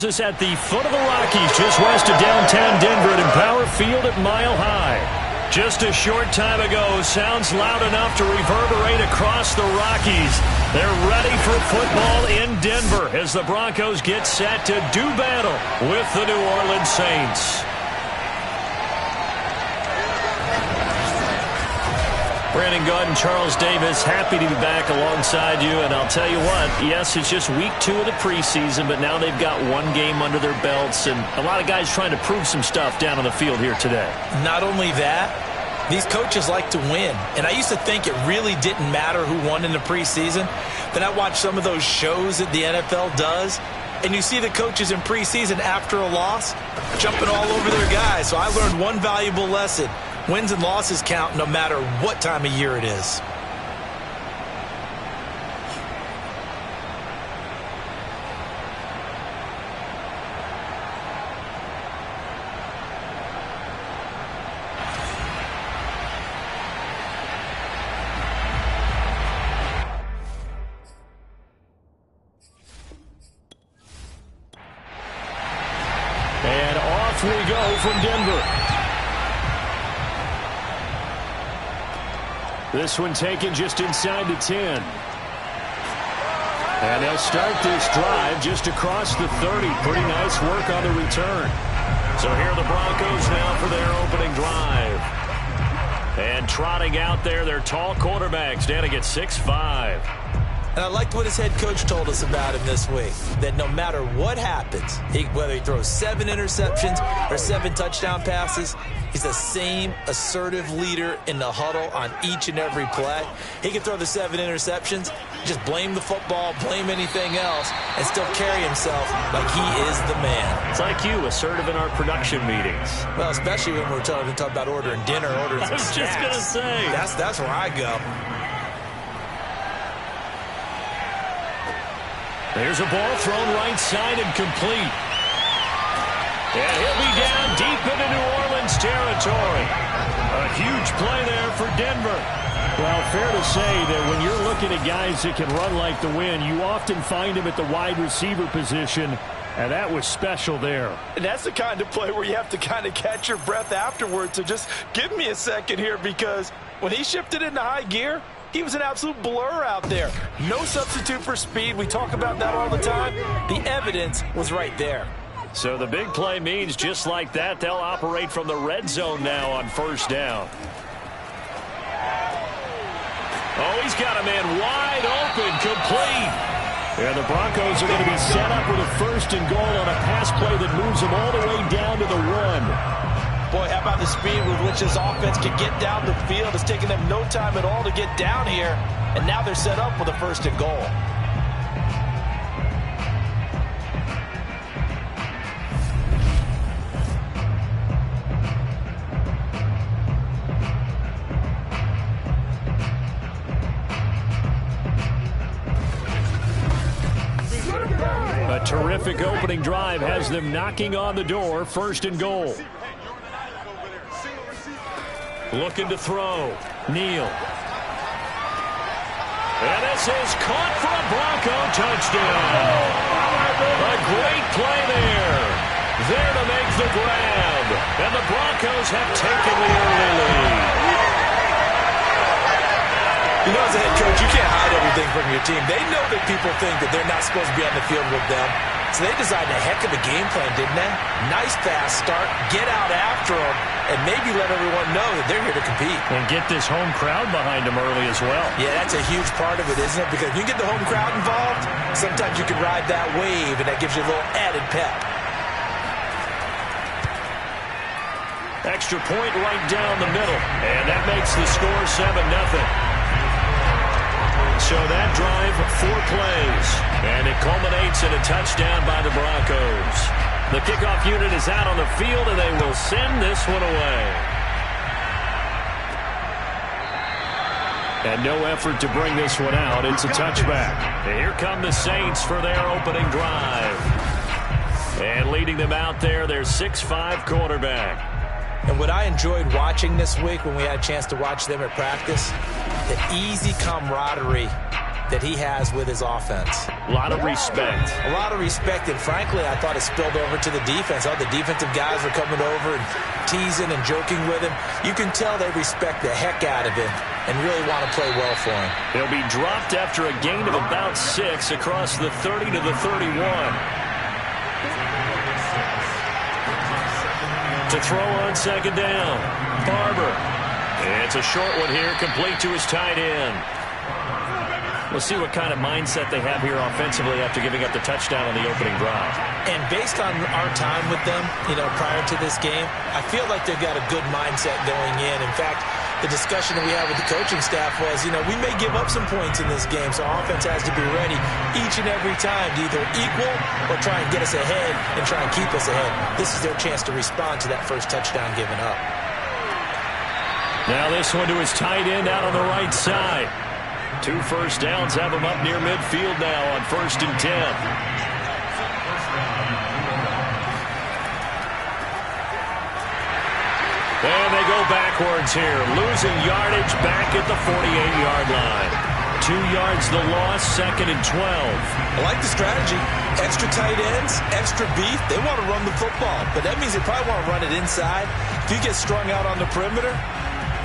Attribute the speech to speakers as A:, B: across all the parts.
A: This at the foot of the Rockies, just west of downtown Denver at Empower Field at Mile High. Just a short time ago, sounds loud enough to reverberate across the Rockies. They're ready for football in Denver as the Broncos get set to do battle with the New Orleans Saints. Brandon Gaud and Charles Davis, happy to be back alongside you. And I'll tell you what, yes, it's just week 2 of the preseason, but now they've got one game under their belts, and a lot of guys trying to prove some stuff down on the field here today.
B: Not only that, these coaches like to win. And I used to think it really didn't matter who won in the preseason. Then I watched some of those shows that the NFL does, and you see the coaches in preseason after a loss jumping all over their guys. So I learned one valuable lesson. Wins and losses count no matter what time of year it is.
A: And off we go from Denver. This one taken just inside the 10. And they'll start this drive just across the 30. Pretty nice work on the return. So here are the Broncos now for their opening drive. And trotting out there, their tall quarterbacks, standing at 6'5".
B: And I liked what his head coach told us about him this week, that no matter what happens, whether he throws 7 interceptions or 7 touchdown passes, he's the same assertive leader in the huddle on each and every play. He can throw the 7 interceptions, just blame the football, blame anything else, and still carry himself like he is the man.
A: It's like you, assertive in our production meetings.
B: Well, especially when we're talking about ordering dinner, ordering some snacks.
A: I was just going to say.
B: That's where I go.
A: There's a ball thrown right side and complete. And he'll be down deep into New Orleans territory. A huge play there for Denver. Well, fair to say that when you're looking at guys that can run like the wind, you often find them at the wide receiver position, and that was special there.
C: And that's the kind of play where you have to kind of catch your breath afterwards. So just give me a second here, because when he shifted into high gear, he was an absolute blur out there. No substitute for speed. We talk about that all the time. The evidence was right there.
A: So the big play means just like that, they'll operate from the red zone now on first down. Oh, he's got a man wide open, complete. And the Broncos are going to be set up with a first and goal on a pass play that moves them all the way down to the 1.
C: Boy, how about the speed with which this offense can get down the field? It's taken them no time at all to get down here, and now they're set up with a first and goal.
A: A terrific opening drive has them knocking on the door, first and goal. Looking to throw. Neal. And this is caught for a Bronco touchdown. A great play there. There to make the grab. And the Broncos have taken the early lead.
B: You know, as a head coach, you can't hide everything from your team. They know that people think that they're not supposed to be on the field with them. So they designed a heck of a game plan, didn't they? Nice fast start, get out after them, and maybe let everyone know that they're here to compete.
A: And get this home crowd behind them early as well.
B: Yeah, that's a huge part of it, isn't it? Because if you get the home crowd involved, sometimes you can ride that wave, and that gives you a little added pep.
A: Extra point right down the middle, and that makes the score 7-0. So that drive, 4 plays, and it culminates in a touchdown by the Broncos. The kickoff unit is out on the field, and they will send this one away. And no effort to bring this one out. It's a touchback. And here come the Saints for their opening drive. And leading them out there, their 6'5" quarterback.
B: And what I enjoyed watching this week when we had a chance to watch them at practice, the easy camaraderie that he has with his offense.
A: A lot of respect.
B: A lot of respect, and frankly, I thought it spilled over to the defense. All the defensive guys were coming over and teasing and joking with him. You can tell they respect the heck out of him and really want to play well for him.
A: He'll be dropped after a gain of about 6 across the 30 to the 31. To throw on second down, Barber. It's a short one here, complete to his tight end. We'll see what kind of mindset they have here offensively after giving up the touchdown on the opening drive.
B: And based on our time with them, prior to this game, I feel like they've got a good mindset going in. In fact, the discussion that we had with the coaching staff was, we may give up some points in this game, so our offense has to be ready each and every time to either equal or try and get us ahead and try and keep us ahead. This is their chance to respond to that first touchdown given up.
A: Now this one to his tight end out on the right side. 2 first downs have him up near midfield now on 1st and 10. And they go backwards here, losing yardage back at the 48-yard line. 2 yards the loss, 2nd and 12.
B: I like the strategy. Extra tight ends, extra beef. They want to run the football, but that means they probably want to run it inside. If you get strung out on the perimeter,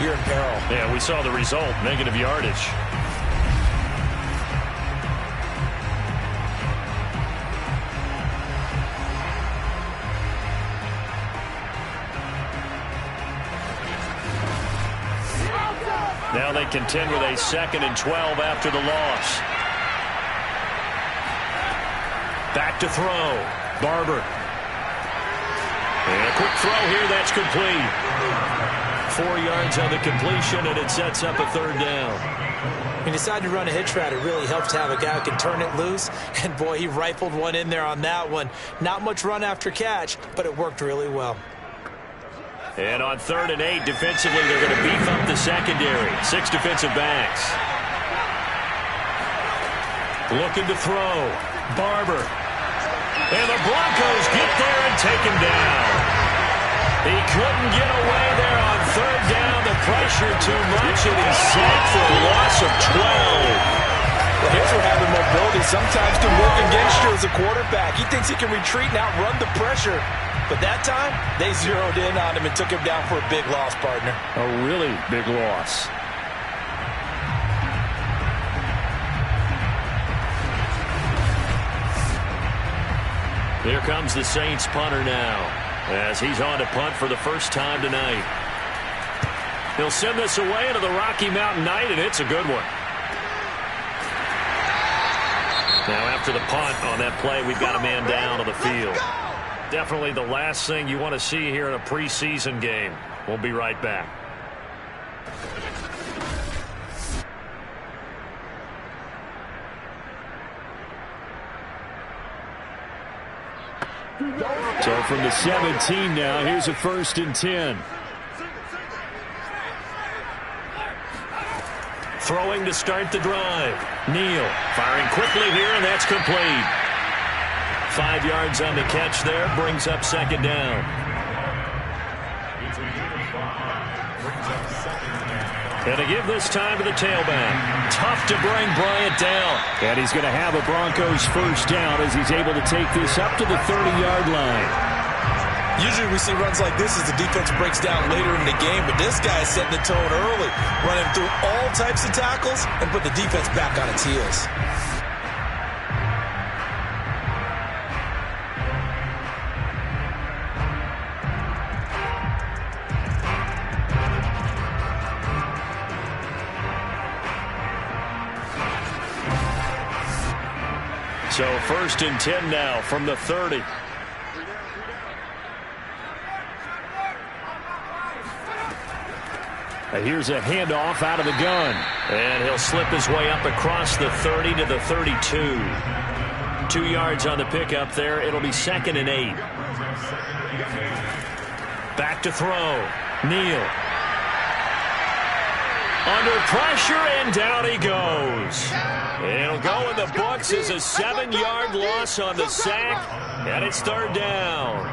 B: you're in peril.
A: Yeah, we saw the result, negative yardage. Now they contend with a 2nd and 12 after the loss. Back to throw. Barber. And a quick throw here, that's complete. 4 yards on the completion, and it sets up a 3rd down.
B: When you decide to run a hitch route, it really helps to have a guy who can turn it loose. And, boy, he rifled one in there on that one. Not much run after catch, but it worked really well.
A: And on 3rd and 8, defensively, they're going to beef up the secondary. 6 defensive backs. Looking to throw. Barber. And the Broncos get there and take him down. He couldn't get away there on 3rd down. The pressure too much, and he's sacked for a loss of 12.
C: Well, here's where having mobility sometimes can work against you as a quarterback. He thinks he can retreat and outrun the pressure. But that time, they zeroed in on him and took him down for a big loss, partner.
A: A really big loss. Here comes the Saints punter now, as he's on to punt for the first time tonight. He'll send this away into the Rocky Mountain Night, and it's a good one. Now after the punt on that play, we've got a man down on the field. Definitely the last thing you want to see here in a preseason game. We'll be right back. So from the 17 now, here's a 1st and 10. Throwing to start the drive. Neal firing quickly here, and that's complete. 5 yards on the catch there, brings up 2nd down. And to give this time to the tailback. Tough to bring Bryant down. And he's going to have a Broncos 1st down as he's able to take this up to the 30-yard line.
B: Usually we see runs like this as the defense breaks down later in the game, but this guy is setting the tone early, running through all types of tackles and put the defense back on its heels.
A: So 1st and 10 now from the 30. Here's a handoff out of the gun. And he'll slip his way up across the 30 to the 32. 2 yards on the pickup there. It'll be 2nd and 8. Back to throw. Neal. Under pressure, and down he goes. It'll go in the books as a 7-yard loss on the sack, and it's 3rd down.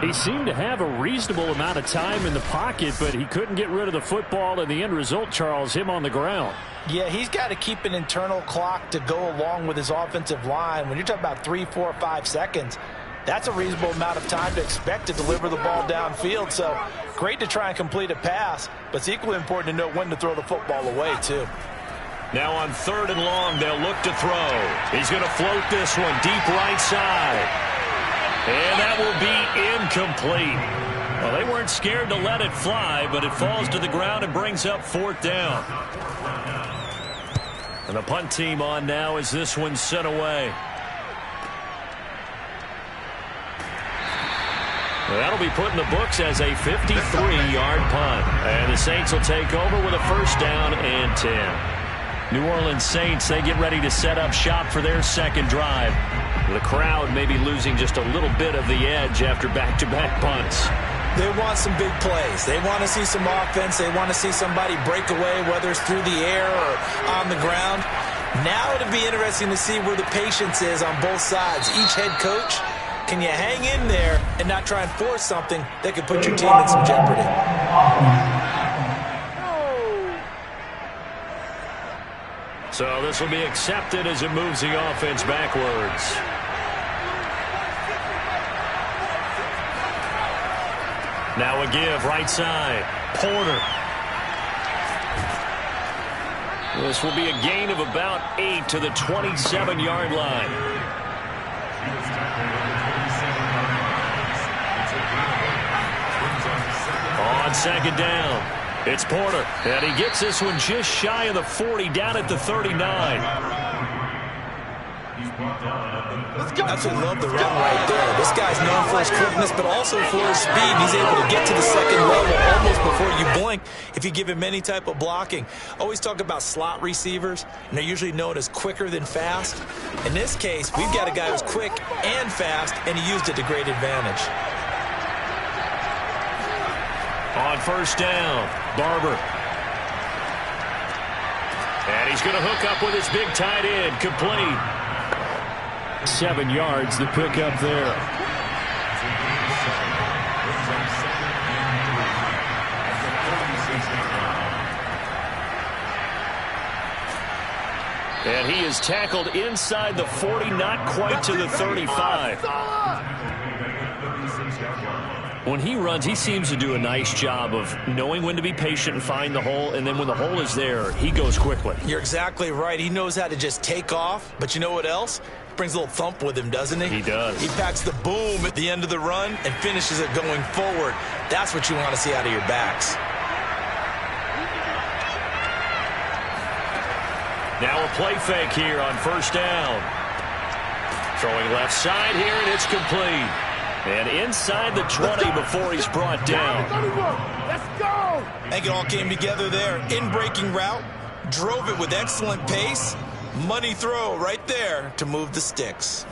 D: He seemed to have a reasonable amount of time in the pocket, but he couldn't get rid of the football, and the end result, Charles, him on the ground.
C: Yeah, he's got to keep an internal clock to go along with his offensive line. When you're talking about 3, 4, 5 seconds, that's a reasonable amount of time to expect to deliver the ball downfield. So great to try and complete a pass, but it's equally important to know when to throw the football away, too.
A: Now on 3rd and long, they'll look to throw. He's going to float this one deep right side. And that will be incomplete. Well, they weren't scared to let it fly, but it falls to the ground and brings up 4th down. And the punt team on now as this one's sent away. Well, that'll be put in the books as a 53-yard punt. And the Saints will take over with a 1st down and 10. New Orleans Saints, they get ready to set up shop for their 2nd drive. The crowd may be losing just a little bit of the edge after back-to-back punts.
B: They want some big plays. They want to see some offense. They want to see somebody break away, whether it's through the air or on the ground. Now it'll be interesting to see where the patience is on both sides. Each head coach, can you hang in there and not try and force something that could put your team in some jeopardy?
A: So this will be accepted as it moves the offense backwards. Now a give right side. Porter. This will be a gain of about 8 to the 27-yard line. On 2nd down, it's Porter. And he gets this one just shy of the 40, down at the 39.
B: That's what I love the run right there. This guy's known for his quickness, but also for his speed. He's able to get to the 2nd level almost before you blink if you give him any type of blocking. Always talk about slot receivers, and they're usually known as quicker than fast. In this case, we've got a guy who's quick and fast, and he used it to great advantage.
A: On 1st down, Barber. And he's going to hook up with his big tight end, complete. 7 yards, the pick up there. And he is tackled inside the 40, not quite to the 35. When he runs, he seems to do a nice job of knowing when to be patient and find the hole, and then when the hole is there, he goes quickly.
B: You're exactly right. He knows how to just take off, but you know what else? Brings a little thump with him, doesn't he?
A: He does.
B: He packs the boom at the end of the run and finishes it going forward. That's what you want to see out of your backs.
A: Now a play fake here on 1st down. Throwing left side here, and it's complete. And inside the 20 before he's brought down.
C: Let's go!
B: I think it all came together there. In-breaking route, drove it with excellent pace. Money throw right there to move the sticks.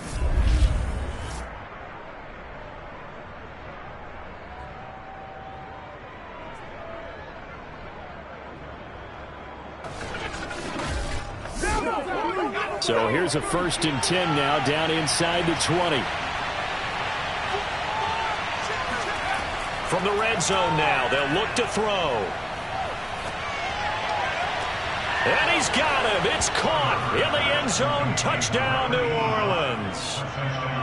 A: So here's a 1st and 10 now, down inside the 20. From the red zone now, they'll look to throw. And he's got him. It's caught in the end zone. Touchdown, New Orleans.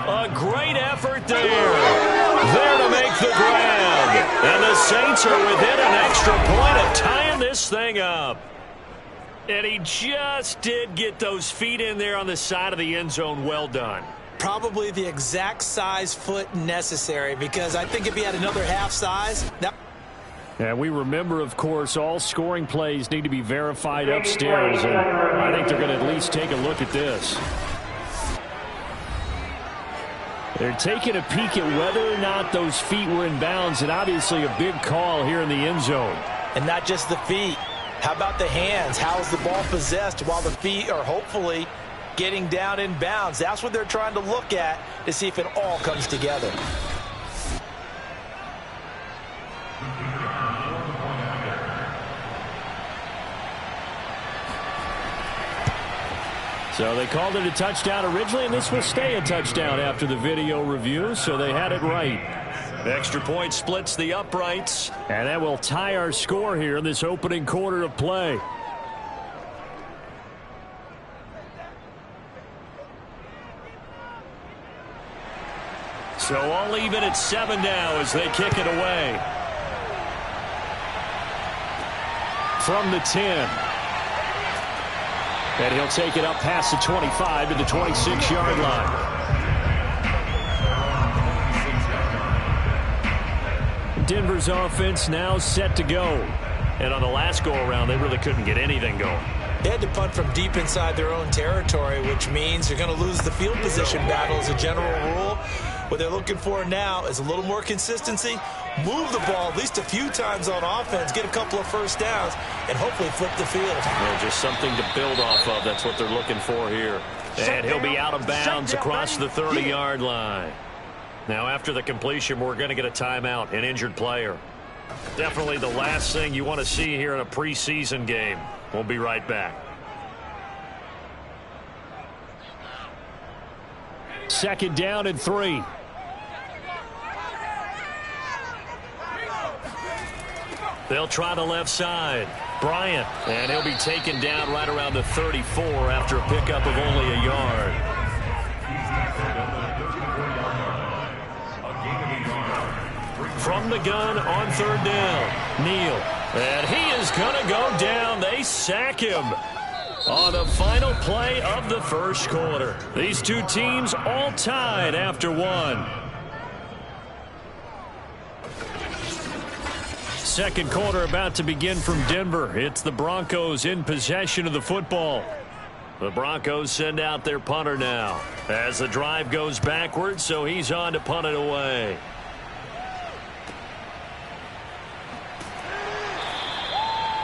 A: A great effort there. There to make the grab. And the Saints are within an extra point of tying this thing up. And he just did get those feet in there on the side of the end zone. Well done.
B: Probably the exact size foot necessary, because I think if he had another half size, that.
A: And we remember, of course, all scoring plays need to be verified upstairs, and I think they're going to at least take a look at this. They're taking a peek at whether or not those feet were in bounds, and obviously a big call here in the end zone.
B: And not just the feet. How about the hands? How's the ball possessed while the feet are hopefully getting down in bounds? That's what they're trying to look at to see if it all comes together.
A: So they called it a touchdown originally, and this will stay a touchdown after the video review, so they had it right. The extra point splits the uprights, and that will tie our score here in this opening quarter of play. So I'll leave it at 7 now as they kick it away. From the 10. And he'll take it up past the 25 to the 26-yard line. Denver's offense now set to go. And on the last go-around, they really couldn't get anything going.
B: They had to punt from deep inside their own territory, which means you're going to lose the field position battle as a general rule. What they're looking for now is a little more consistency, move the ball at least a few times on offense, get a couple of first downs, and hopefully flip the field.
A: Yeah, just something to build off of. That's what they're looking for here. And he'll be out of bounds across the 30-yard line. Now, after the completion, we're going to get a timeout, an injured player. Definitely the last thing you want to see here in a preseason game. We'll be right back. Second down and 3. They'll try the left side. Bryant, and he'll be taken down right around the 34 after a pickup of only a yard. From the gun on third down, Neal. And he is going to go down. They sack him on the final play of the first quarter. These two teams all tied after one. Second quarter about to begin from Denver. It's the Broncos in possession of the football. The Broncos send out their punter now as the drive goes backwards, so he's on to punt it away.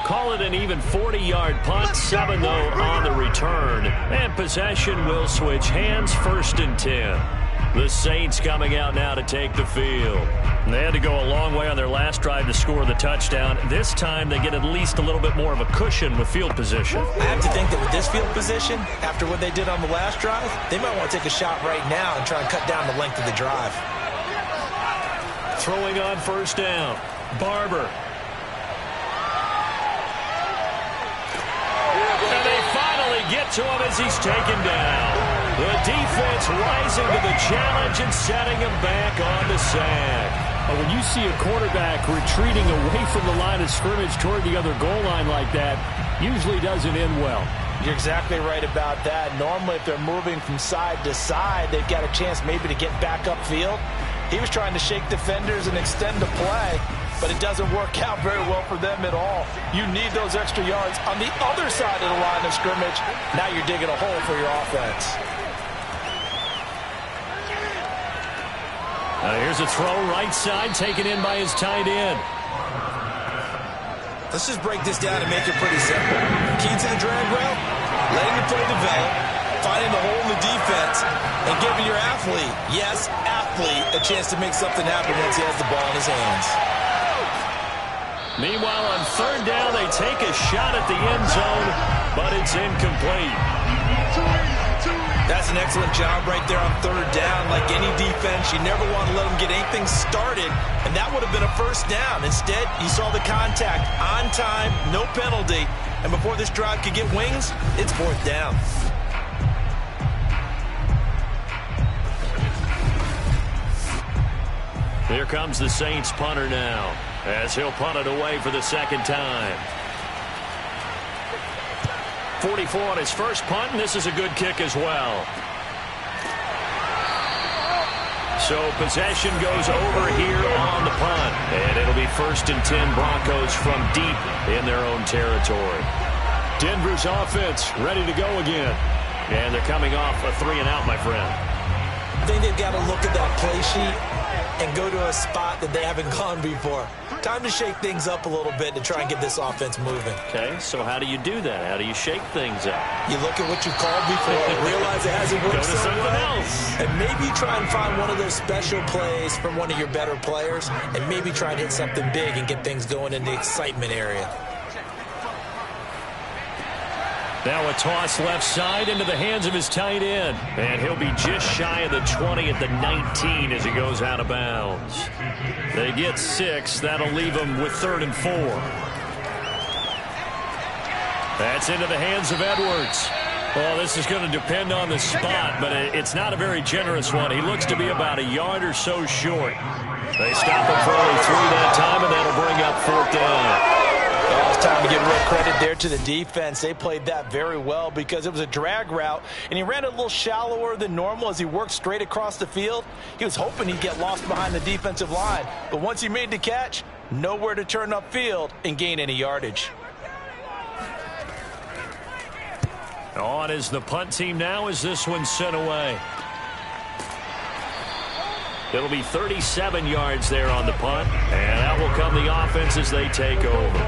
A: Call it an even 40-yard punt, 7 though on the return. And possession will switch hands, 1st and 10. The Saints coming out now to take the field. They had to go a long way on their last drive to score the touchdown. This time they get at least a little bit more of a cushion with field position.
B: I have to think that with this field position, after what they did on the last drive, they might want to take a shot right now and try and cut down the length of the drive.
A: Throwing on 1st down, Barber. And they finally get to him as he's taken down. The defense rising to the challenge and setting him back on the sack.
D: When you see a quarterback retreating away from the line of scrimmage toward the other goal line like that, usually doesn't end well.
C: You're exactly right about that. Normally, if they're moving from side to side, they've got a chance maybe to get back upfield. He was trying to shake defenders and extend the play, but it doesn't work out very well for them at all. You need those extra yards on the other side of the line of scrimmage. Now you're digging a hole for your offense.
A: Here's a throw right side taken in by his tight end.
B: Let's just break this down and make it pretty simple. Key to the drag route, letting the play develop, finding the hole in the defense, and giving your athlete, yes, athlete, a chance to make something happen once he has the ball in his hands.
A: Meanwhile, on 3rd down, they take a shot at the end zone, but it's incomplete.
B: That's an excellent job right there on 3rd down. Like any defense, you never want to let them get anything started, and that would have been a 1st down. Instead, you saw the contact on time, no penalty, and before this drive could get wings, it's 4th down.
A: Here comes the Saints punter now, as he'll punt it away for the 2nd time. 44 on his first punt, and this is a good kick as well. So possession goes over here on the punt, and it'll be 1st and 10 Broncos from deep in their own territory. Denver's offense ready to go again, and they're coming off a 3-and-out, my friend.
B: I think they've got to look at that play sheet and go to a spot that they haven't gone before. Time to shake things up a little bit to try and get this offense moving.
A: Okay, so how do you do that? How do you shake things up?
B: You look at what you've called before, realize it hasn't worked so well, and maybe try and find one of those special plays from one of your better players, and maybe try and hit something big and get things going in the excitement area.
A: Now a toss left side into the hands of his tight end. And he'll be just shy of the 20 at the 19 as he goes out of bounds. They get 6. That'll leave them with 3rd and 4. That's into the hands of Edwards.
D: Well, this is going to depend on the spot, but it's not a very generous one. He looks to be about a yard or so short. They stop him for only 3 that time, and that'll bring up 4th down.
B: Well, it's time to give real credit there to the defense. They played that very well because it was a drag route, and he ran a little shallower than normal as he worked straight across the field. He was hoping he'd get lost behind the defensive line, but once he made the catch, nowhere to turn upfield and gain any yardage.
D: On is the punt team now as this one's sent away. It'll be 37 yards there on the punt, and out will come the offense as they take over.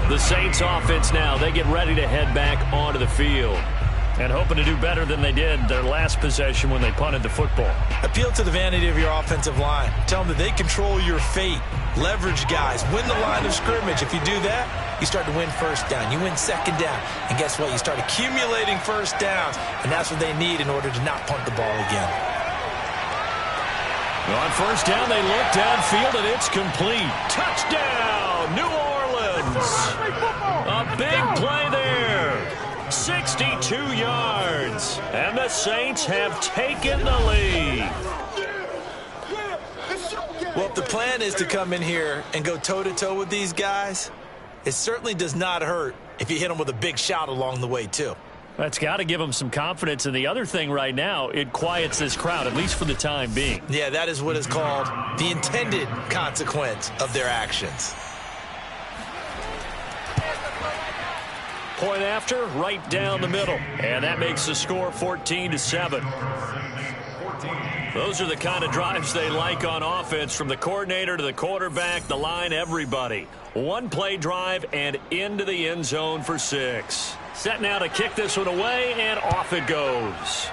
D: The Saints offense now, they get ready to head back onto the field and hoping to do better than they did their last possession when they punted the football.
B: Appeal to the vanity of your offensive line. Tell them that they control your fate. Leverage guys. Win the line of scrimmage. If you do that, you start to win first down. You win second down. And guess what? You start accumulating first downs. And that's what they need in order to not punt the ball again.
D: On first down, they look downfield, and it's complete. Touchdown, New Orleans. A big play there. 62 yards. And the Saints have taken the lead.
B: Well, if the plan is to come in here and go toe-to-toe with these guys, it certainly does not hurt if you hit them with a big shot along the way, too.
D: That's got to give them some confidence. And the other thing right now, it quiets this crowd, at least for the time being.
B: Yeah, that is what is called the intended consequence of their actions.
D: Point after, right down the middle. And that makes the score 14-7. Those are the kind of drives they like on offense, from the coordinator to the quarterback, the line, everybody. One play drive and into the end zone for 6. Set now to kick this one away, and off it goes.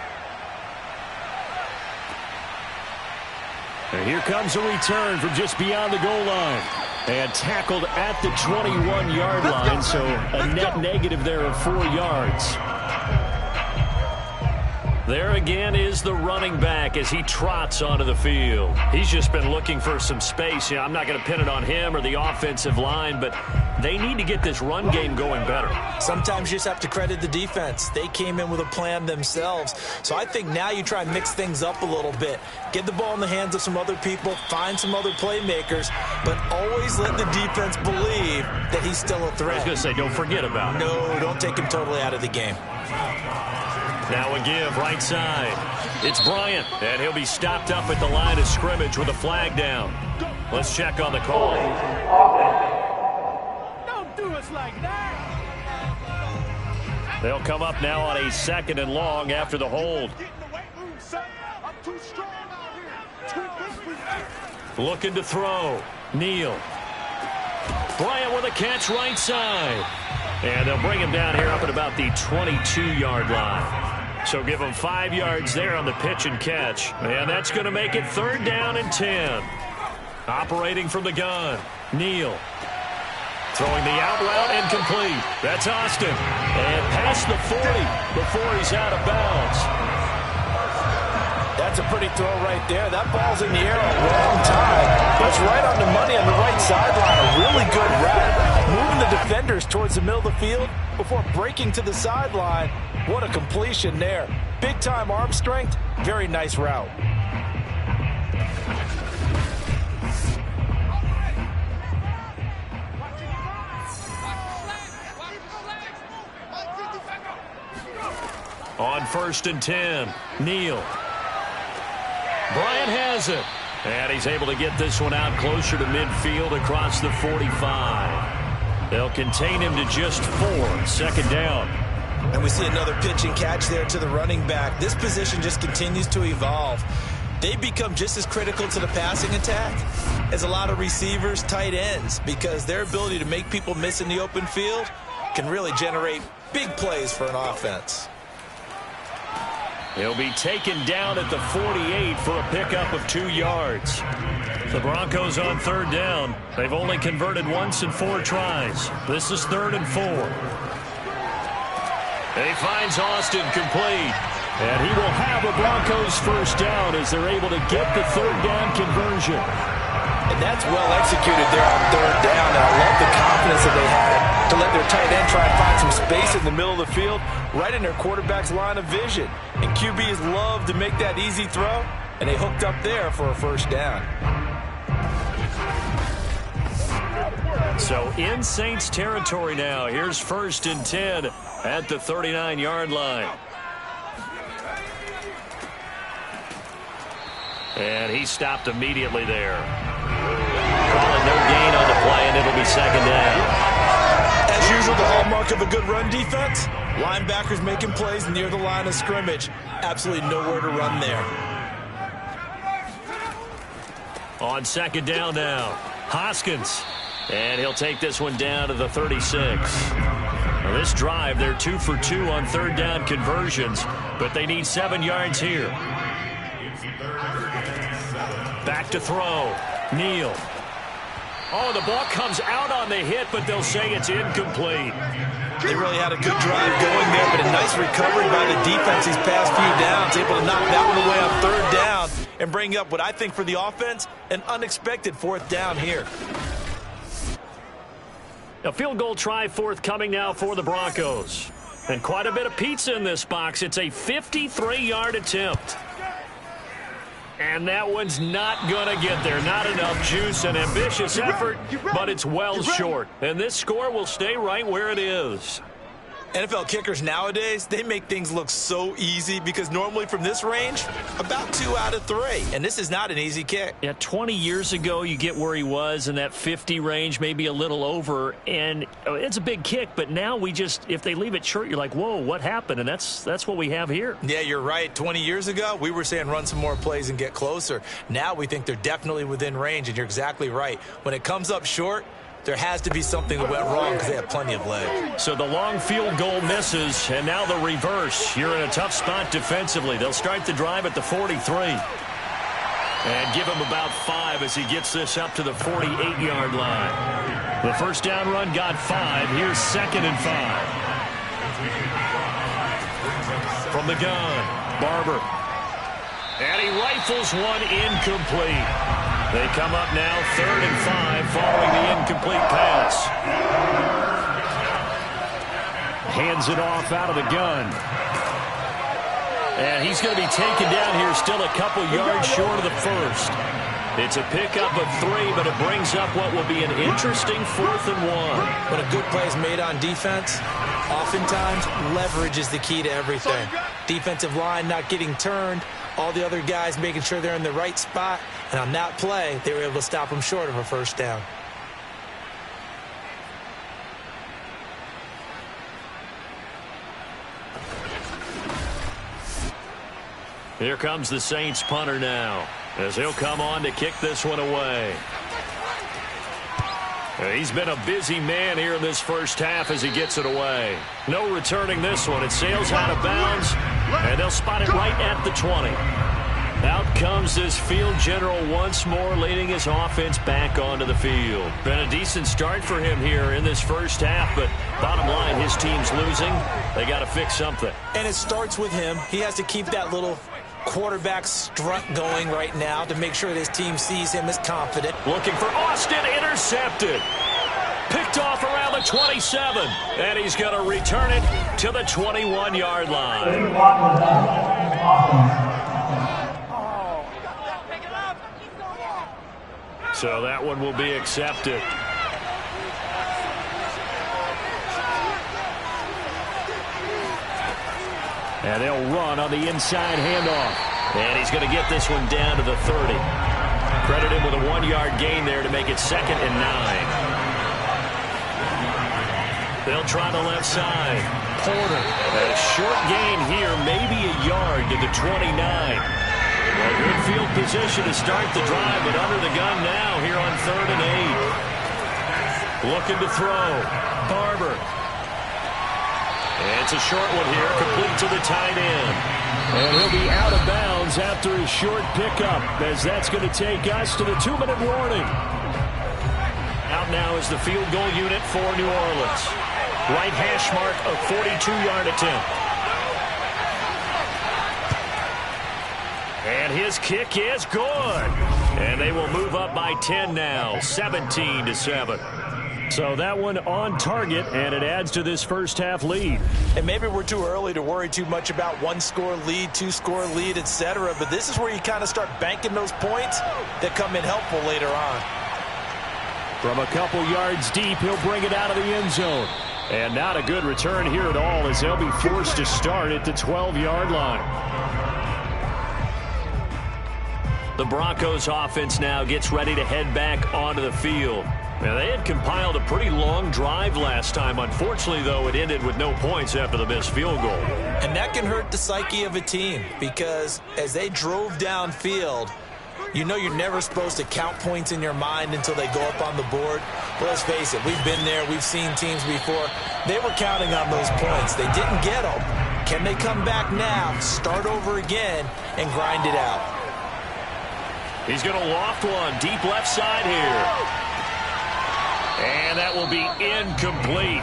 D: And here comes a return from just beyond the goal line. And tackled at the 21-yard line, so a net negative there of 4 yards. There again is the running back as he trots onto the field. He's just been looking for some space. You know, I'm not going to pin it on him or the offensive line, but they need to get this run game going better.
B: Sometimes you just have to credit the defense. They came in with a plan themselves. So I think now you try and mix things up a little bit. Get the ball in the hands of some other people, find some other playmakers, but always let the defense believe that he's still a threat.
D: I was going to say, don't forget about it.
B: No, don't take him totally out of the game.
D: Now a give right side. It's Bryant, and he'll be stopped up at the line of scrimmage with a flag down. Let's check on the call.
E: Don't do us like that.
D: They'll come up now on a 2nd and long after the hold. Looking to throw. Neal. Bryant with a catch right side. And they'll bring him down here up at about the 22-yard line. So give him 5 yards there on the pitch and catch. And that's going to make it 3rd down and 10. Operating from the gun. Neal. Throwing the out route and complete. That's Austin. And past the 40 before he's out of bounds.
C: That's a pretty throw right there. That ball's in the air a long time, but it's right on the money on the right sideline. A really good route. Moving the defenders towards the middle of the field before breaking to the sideline. What a completion there. Big-time arm strength. Very nice route.
D: On 1st and 10, Neal. Bryant has it. And he's able to get this one out closer to midfield across the 45. They'll contain him to just 4. 2nd down.
B: And we see another pitch and catch there to the running back. This position just continues to evolve. They become just as critical to the passing attack as a lot of receivers, tight ends, because their ability to make people miss in the open field can really generate big plays for an offense.
D: He'll be taken down at the 48 for a pickup of 2 yards. The Broncos on 3rd down. They've only converted once in 4 tries. This is 3rd and 4. And he finds Austin complete. And he will have a Broncos 1st down as they're able to get the 3rd down conversion.
C: And that's well executed there on third down. And I love the confidence that they had to let their tight end try and find some space in the middle of the field, right in their quarterback's line of vision. And QBs love to make that easy throw, and they hooked up there for a first down.
D: So in Saints territory now. Here's 1st and 10 at the 39-yard line. And he stopped immediately there. Calling no gain on the play, and it'll be 2nd down.
C: As usual, the hallmark of a good run defense, linebackers making plays near the line of scrimmage. Absolutely nowhere to run there.
D: On 2nd down now, Hoskins. And he'll take this one down to the 36. Now this drive, they're 2 for 2 on 3rd down conversions, but they need 7 yards here. Back to throw. Neal. Oh, the ball comes out on the hit, but they'll say it's incomplete.
C: They really had a good drive going there, but a nice recovery by the defense these past few downs, able to knock that one away on 3rd down and bring up what I think for the offense, an unexpected 4th down here.
D: A field goal try forthcoming now for the Broncos. And quite a bit of pizza in this box. It's a 53-yard attempt. And that one's not going to get there. Not enough juice. An ambitious effort, but it's well short. And this score will stay right where it is.
C: NFL kickers nowadays, they make things look so easy because normally from this range, about 2 out of 3. And this is not an easy kick.
D: Yeah, 20 years ago, you get where he was in that 50 range, maybe a little over. And it's a big kick, but now we just, if they leave it short, you're like, whoa, what happened? And that's what we have here.
C: Yeah, you're right. 20 years ago, we were saying run some more plays and get closer. Now we think they're definitely within range, and you're exactly right. When it comes up short, there has to be something that went wrong because they have plenty of leg.
D: So the long field goal misses, and now the reverse. You're in a tough spot defensively. They'll start the drive at the 43. And give him about 5 as he gets this up to the 48-yard line. The first down run got 5. Here's 2nd and 5. From the gun, Barber. And he rifles one incomplete. They come up now 3rd and 5 following the incomplete pass. Hands it off out of the gun. And he's going to be taken down here still a couple yards short of the first. It's a pickup of 3, but it brings up what will be an interesting 4th and 1.
B: When a good play is made on defense, oftentimes leverage is the key to everything. Defensive line not getting turned, all the other guys making sure they're in the right spot, and on that play, they were able to stop them short of a first down.
D: Here comes the Saints punter now, as he'll come on to kick this one away. He's been a busy man here in this first half as he gets it away. No returning this one. It sails out of bounds, and they'll spot it right at the 20. Out comes this field general once more, leading his offense back onto the field. Been a decent start for him here in this first half, but bottom line, his team's losing. They got to fix something.
B: And it starts with him. He has to keep that little quarterback strut going right now to make sure this team sees him as confident.
D: Looking for Austin, intercepted. Picked off around the 27, and he's going to return it to the 21-yard line. So that one will be accepted. And they'll run on the inside handoff. And he's going to get this one down to the 30. Credit him with a 1-yard gain there to make it 2nd and 9. They'll try the left side. Porter. A short gain here, maybe a yard to the 29. A good field position to start the drive, but under the gun now here on 3rd and 8. Looking to throw. Barber. It's a short one here, complete to the tight end. And he'll be out of bounds after his short pickup, as that's going to take us to the 2-minute warning. Out now is the field goal unit for New Orleans. Right hash mark, a 42-yard attempt. And his kick is good. And they will move up by 10 now, 17-7. So that one on target, and it adds to this first half lead.
B: And maybe we're too early to worry too much about one-score lead, two-score lead, etc. But this is where you kind of start banking those points that come in helpful later on.
D: From a couple yards deep, he'll bring it out of the end zone. And not a good return here at all, as they'll be forced to start at the 12-yard line. The Broncos offense now gets ready to head back onto the field. Now, they had compiled a pretty long drive last time. Unfortunately, though, it ended with no points after the missed field goal.
B: And that can hurt the psyche of a team, because as they drove downfield, you know you're never supposed to count points in your mind until they go up on the board. But let's face it, we've been there. We've seen teams before. They were counting on those points. They didn't get them. Can they come back now, start over again, and grind it out?
D: He's going to loft one deep left side here. And that will be incomplete.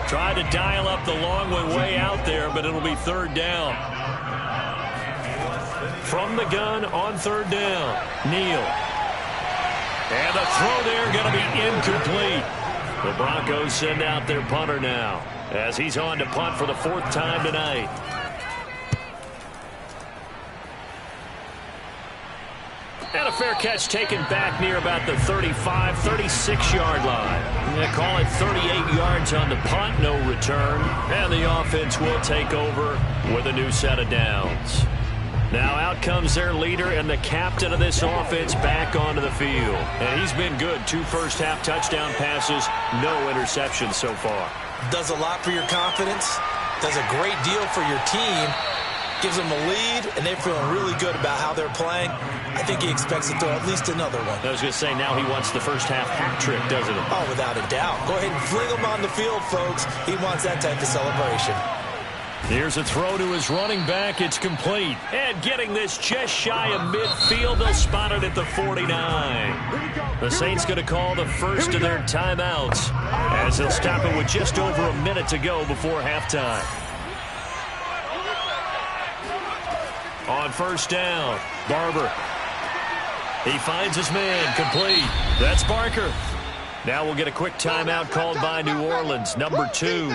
D: Tried to dial up the long one way out there, but it'll be third down. From the gun on third down, Neal. And the throw there going to be incomplete. The Broncos send out their punter now, as he's on to punt for the fourth time tonight. And a fair catch taken back near about the 35, 36-yard line. They call it 38 yards on the punt, no return. And the offense will take over with a new set of downs. Now out comes their leader and the captain of this offense back onto the field. And he's been good. 2 first-half touchdown passes, no interceptions so far.
B: Does a lot for your confidence. Does a great deal for your team. Gives them a lead, and they're feeling really good about how they're playing. I think he expects to throw at least another one.
D: I was going to say, now he wants the first-half hat trick, doesn't he?
B: Oh, without a doubt. Go ahead and fling him on the field, folks. He wants that type of celebration.
D: Here's a throw to his running back. It's complete. And getting this just shy of midfield, they'll spot it at the 49. The Saints going to call the first of their timeouts, as they'll stop it with just over a minute to go before halftime. On first down, Barber. He finds his man, complete. That's Barker. Now we'll get a quick timeout called by New Orleans, number 2,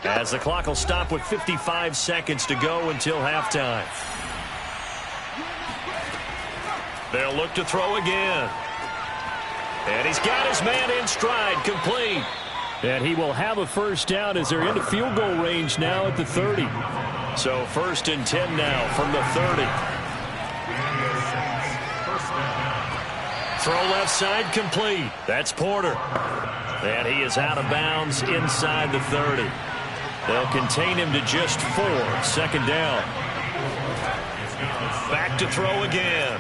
D: as the clock will stop with 55 seconds to go until halftime. They'll look to throw again. And he's got his man in stride, complete. And he will have a first down as they're into field goal range now at the 30. So 1st and 10 now from the 30. Throw left side, complete. That's Porter. And he is out of bounds inside the 30. They'll contain him to just 4. 2nd down. Back to throw again.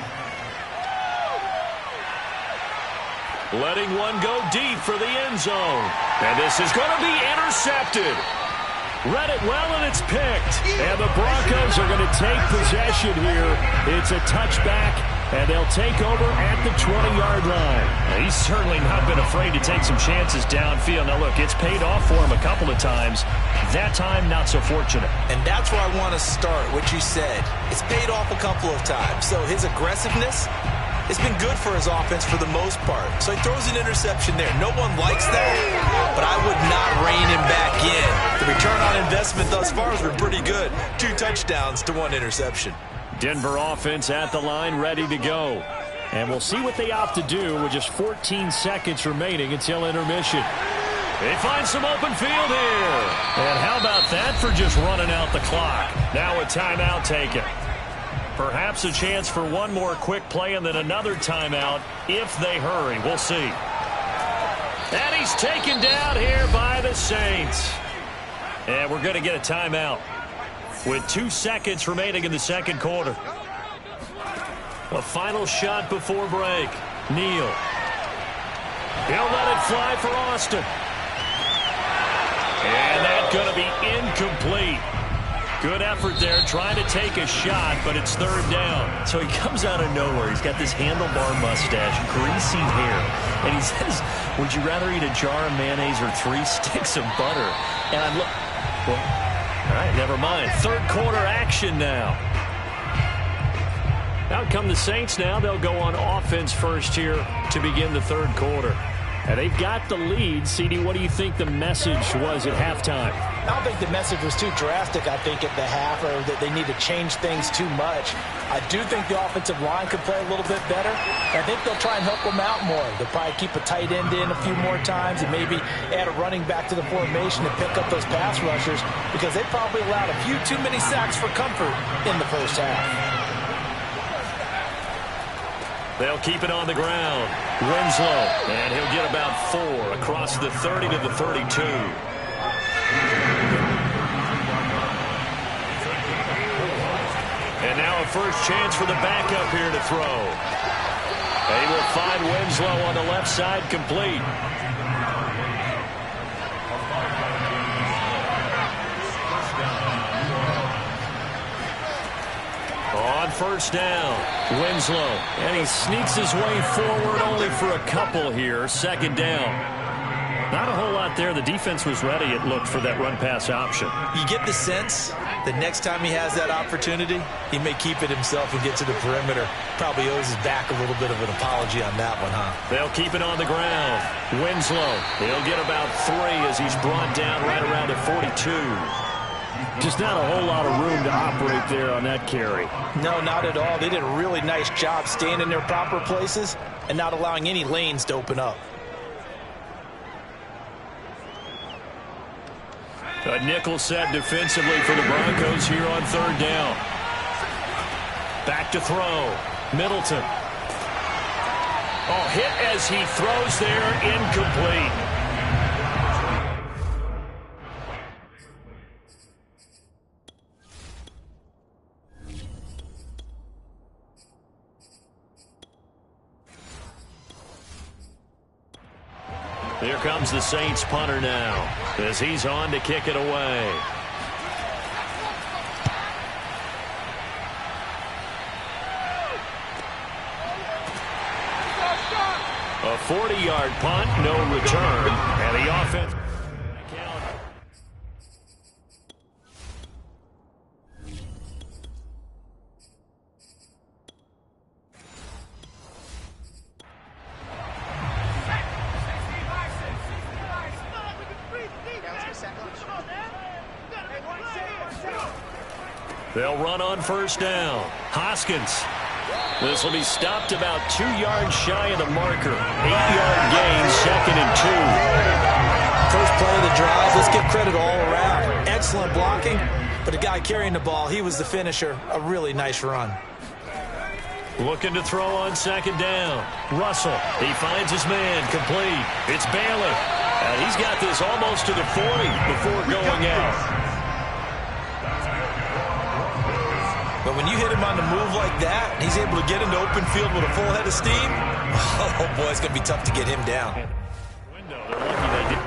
D: Letting one go deep for the end zone. And this is going to be intercepted. Read it well, and it's picked. And the Broncos are going to take possession here. It's a touchback, and they'll take over at the 20-yard line. Now, he's certainly not been afraid to take some chances downfield. Now, look, it's paid off for him a couple of times. That time, not so fortunate.
B: And that's where I want to start, what you said. It's paid off a couple of times. So his aggressiveness, it's been good for his offense for the most part. So he throws an interception there. No one likes that, but I would not rein him back in. The return on investment thus far has been pretty good. 2 touchdowns to 1 interception.
D: Denver offense at the line, ready to go. And we'll see what they opt to do with just 14 seconds remaining until intermission. They find some open field here. And how about that for just running out the clock? Now a timeout taken. Perhaps a chance for one more quick play and then another timeout if they hurry. We'll see. And he's taken down here by the Saints. And we're going to get a timeout with 2 seconds remaining in the 2nd quarter. A final shot before break. Neal. He'll let it fly for Austin. And that's going to be incomplete. Good effort there, trying to take a shot, but it's 3rd down. So he comes out of nowhere. He's got this handlebar mustache, greasy hair, and he says, would you rather eat a jar of mayonnaise or 3 sticks of butter? And I'm well, all right, never mind. 3rd quarter action now. Out come the Saints now. They'll go on offense first here to begin the third quarter. And they've got the lead. CD, what do you think the message was at halftime?
C: I don't think the message was too drastic, I think, at the half, or that they need to change things too much. I do think the offensive line could play a little bit better. I think they'll try and help them out more. They'll probably keep a tight end in a few more times and maybe add a running back to the formation to pick up those pass rushers, because they probably allowed a few too many sacks for comfort in the first half.
D: They'll keep it on the ground. Winslow, and he'll get about 4 across the 30 to the 32. And now a first chance for the backup here to throw. They will find Winslow on the left side, complete. On first down, Winslow, and he sneaks his way forward only for a couple here. Second down. Not a whole lot there. The defense was ready, it looked, for that run-pass option.
B: You get the sense that next time he has that opportunity, he may keep it himself and get to the perimeter. Probably owes his back a little bit of an apology on that one, huh?
D: They'll keep it on the ground. Winslow, he'll get about 3 as he's brought down right around the 42. Just not a whole lot of room to operate there on that carry.
C: No, not at all. They did a really nice job staying in their proper places and not allowing any lanes to open up.
D: A nickel set defensively for the Broncos here on third down. Back to throw. Middleton. Oh, hit as he throws there, incomplete. Here comes the Saints punter now as he's on to kick it away. A 40-yard punt, no return, and the offense. They'll run on first down. Hoskins. This will be stopped about 2 yards shy of the marker. 8-yard gain, 2nd and 2.
B: First play of the drive, let's give credit all around. Excellent blocking, but the guy carrying the ball, he was the finisher. A really nice run.
D: Looking to throw on second down. Russell, he finds his man, complete. It's Bailey. And he's got this almost to the 40 before going out.
B: But when you hit him on the move like that, and he's able to get into open field with a full head of steam, oh boy, it's going to be tough to get him down.
D: Window, they're lucky they did.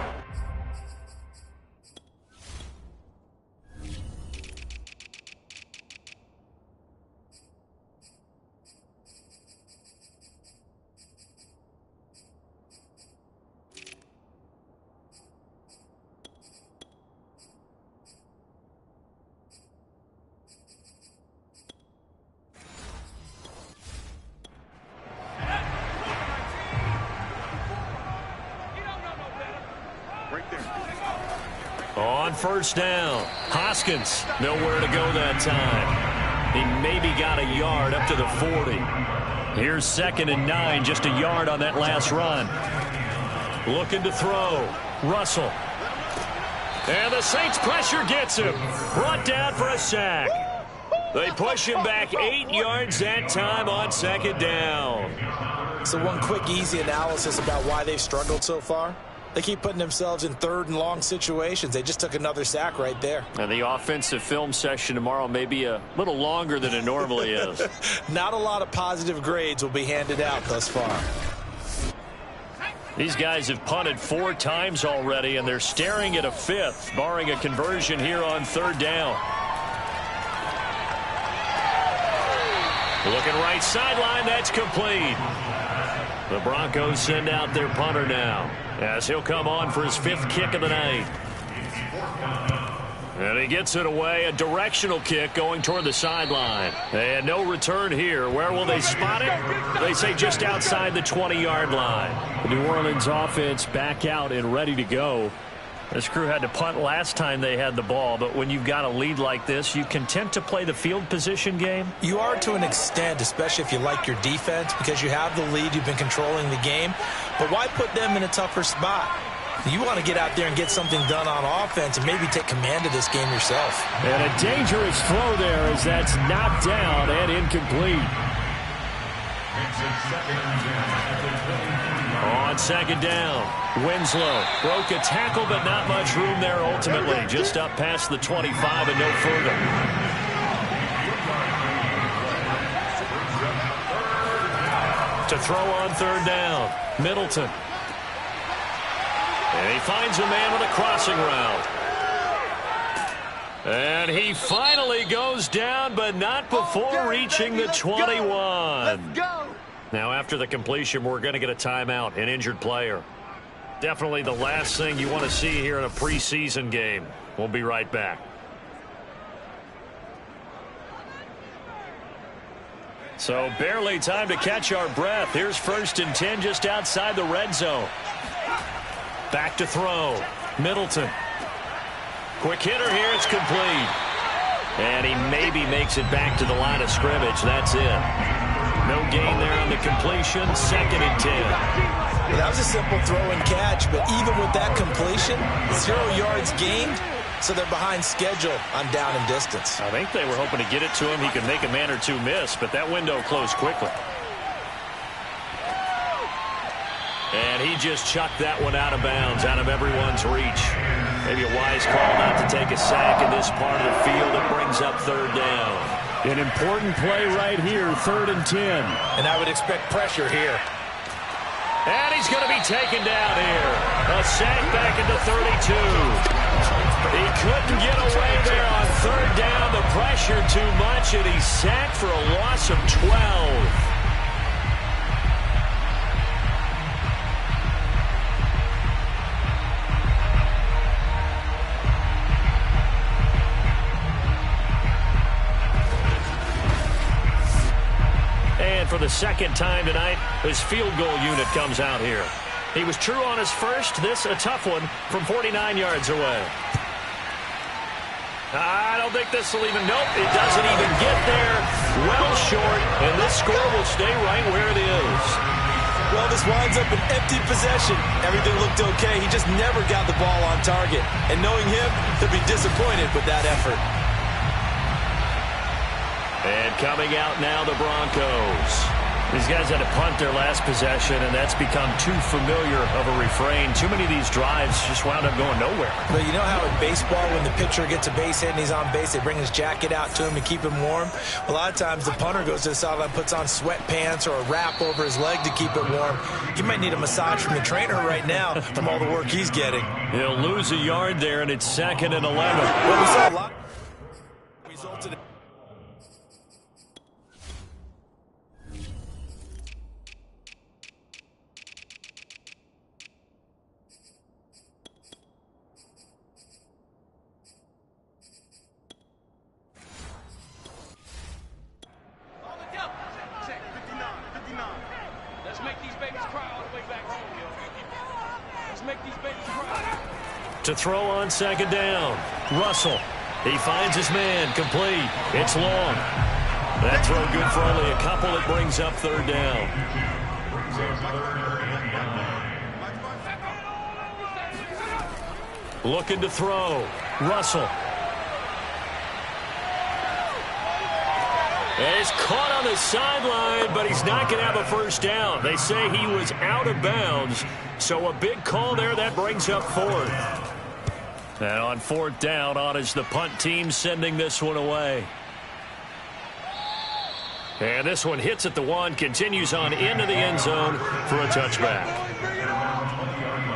D: On first down, Hoskins, nowhere to go that time. He maybe got a yard up to the 40. Here's 2nd and 9, just a yard on that last run. Looking to throw, Russell. And the Saints pressure gets him. Brought down for a sack. They push him back 8 yards that time on second down.
C: So one quick, easy analysis about why they've struggled so far. They keep putting themselves in 3rd and long situations. They just took another sack right there.
D: And the offensive film session tomorrow may be a little longer than it normally is.
C: Not a lot of positive grades will be handed out thus far.
D: These guys have punted 4 times already, and they're staring at a 5th, barring a conversion here on third down. Looking right sideline, that's complete. The Broncos send out their punter now, as he'll come on for his 5th kick of the night. And he gets it away, a directional kick going toward the sideline. And no return here. Where will they spot it? They say just outside the 20-yard line. The New Orleans offense back out and ready to go. This crew had to punt last time they had the ball, but when you've got a lead like this, you content to play the field position game?
B: You are to an extent, especially if you like your defense, because you have the lead, you've been controlling the game. But why put them in a tougher spot? You want to get out there and get something done on offense and maybe take command of this game yourself.
D: And a dangerous throw there as that's knocked down and incomplete. On second down, Winslow broke a tackle, but not much room there ultimately. Just up past the 25 and no further. To throw on third down, Middleton. And he finds a man with a crossing route. And he finally goes down, but not before reaching the 21.
E: Let's go.
D: Now, after the completion, we're going to get a timeout, an injured player. Definitely the last thing you want to see here in a preseason game. We'll be right back. So barely time to catch our breath. Here's 1st and 10 just outside the red zone. Back to throw. Middleton. Quick hitter here. It's complete. And he maybe makes it back to the line of scrimmage. That's it. No gain there on the completion. 2nd and 10.
B: Well, that was a simple throw and catch, but even with that completion, 0 yards gained, so they're behind schedule on down and distance.
D: I think they were hoping to get it to him. He could make a man or two miss, but that window closed quickly. And he just chucked that one out of bounds, out of everyone's reach. Maybe a wise call not to take a sack in this part of the field. It brings up third down. An important play right here, 3rd and 10.
B: And I would expect pressure here.
D: And he's going to be taken down here. A sack back into 32. He couldn't get away there on third down. The pressure too much, and he's sacked for a loss of 12. For the second time tonight, his field goal unit comes out here. He was true on his first. This a tough one from 49 yards away. I don't think this will even, nope, it doesn't even get there. Well short, and this score will stay right where it is.
B: Well, this winds up an empty possession. Everything looked okay. He just never got the ball on target. And knowing him, he'll be disappointed with that effort.
D: And coming out now, the Broncos. These guys had to punt their last possession, and that's become too familiar of a refrain. Too many of these drives just wound up going nowhere.
B: But you know how in baseball, when the pitcher gets a base hit and he's on base, they bring his jacket out to him to keep him warm? A lot of times the punter goes to the sideline, puts on sweatpants or a wrap over his leg to keep it warm. He might need a massage from the trainer right now from all the work he's getting.
D: He'll lose a yard there, and it's 2nd and 11.
B: Well, we saw a lot resulted in
D: to throw on second down. Russell. He finds his man. Complete. It's long. That throw good for only a couple. It brings up third down. Looking to throw. Russell. And he's caught on the sideline, but he's not going to have a first down. They say he was out of bounds. So a big call there. That brings up 4th. And on 4th down, on is the punt team sending this one away. And this one hits at the 1, continues on into the end zone for a touchback.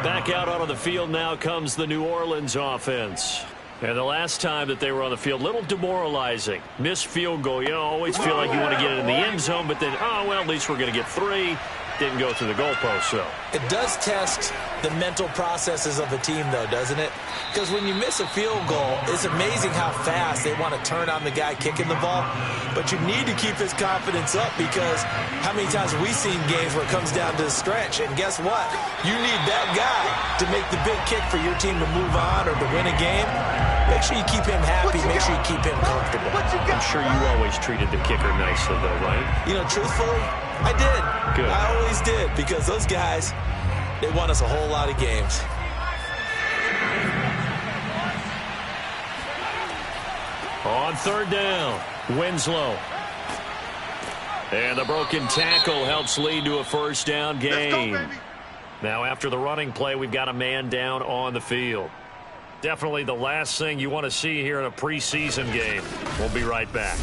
D: Back out onto the field now comes the New Orleans offense. And the last time that they were on the field, little demoralizing. Missed field goal. You always feel like you want to get it in the end zone, but then, oh, well, at least we're going to get 3. didn't go through the goalpost, though.
B: It does test the mental processes of a team, though, doesn't it? Because when you miss a field goal, it's amazing how fast they want to turn on the guy kicking the ball. But you need to keep his confidence up, because how many times have we seen games where it comes down to the stretch? And guess what? You need that guy to make the big kick for your team to move on or to win a game. Make sure you keep him happy. Make sure you keep him comfortable.
D: I'm sure you always treated the kicker nicely, though, right?
B: You know, truthfully, I did.
D: Good.
B: I always did, because those guys, they won us a whole lot of games.
D: On third down, Winslow. And the broken tackle helps lead to a first down gain. Now, after the running play, we've got a man down on the field. Definitely the last thing you want to see here in a preseason game. We'll be right back.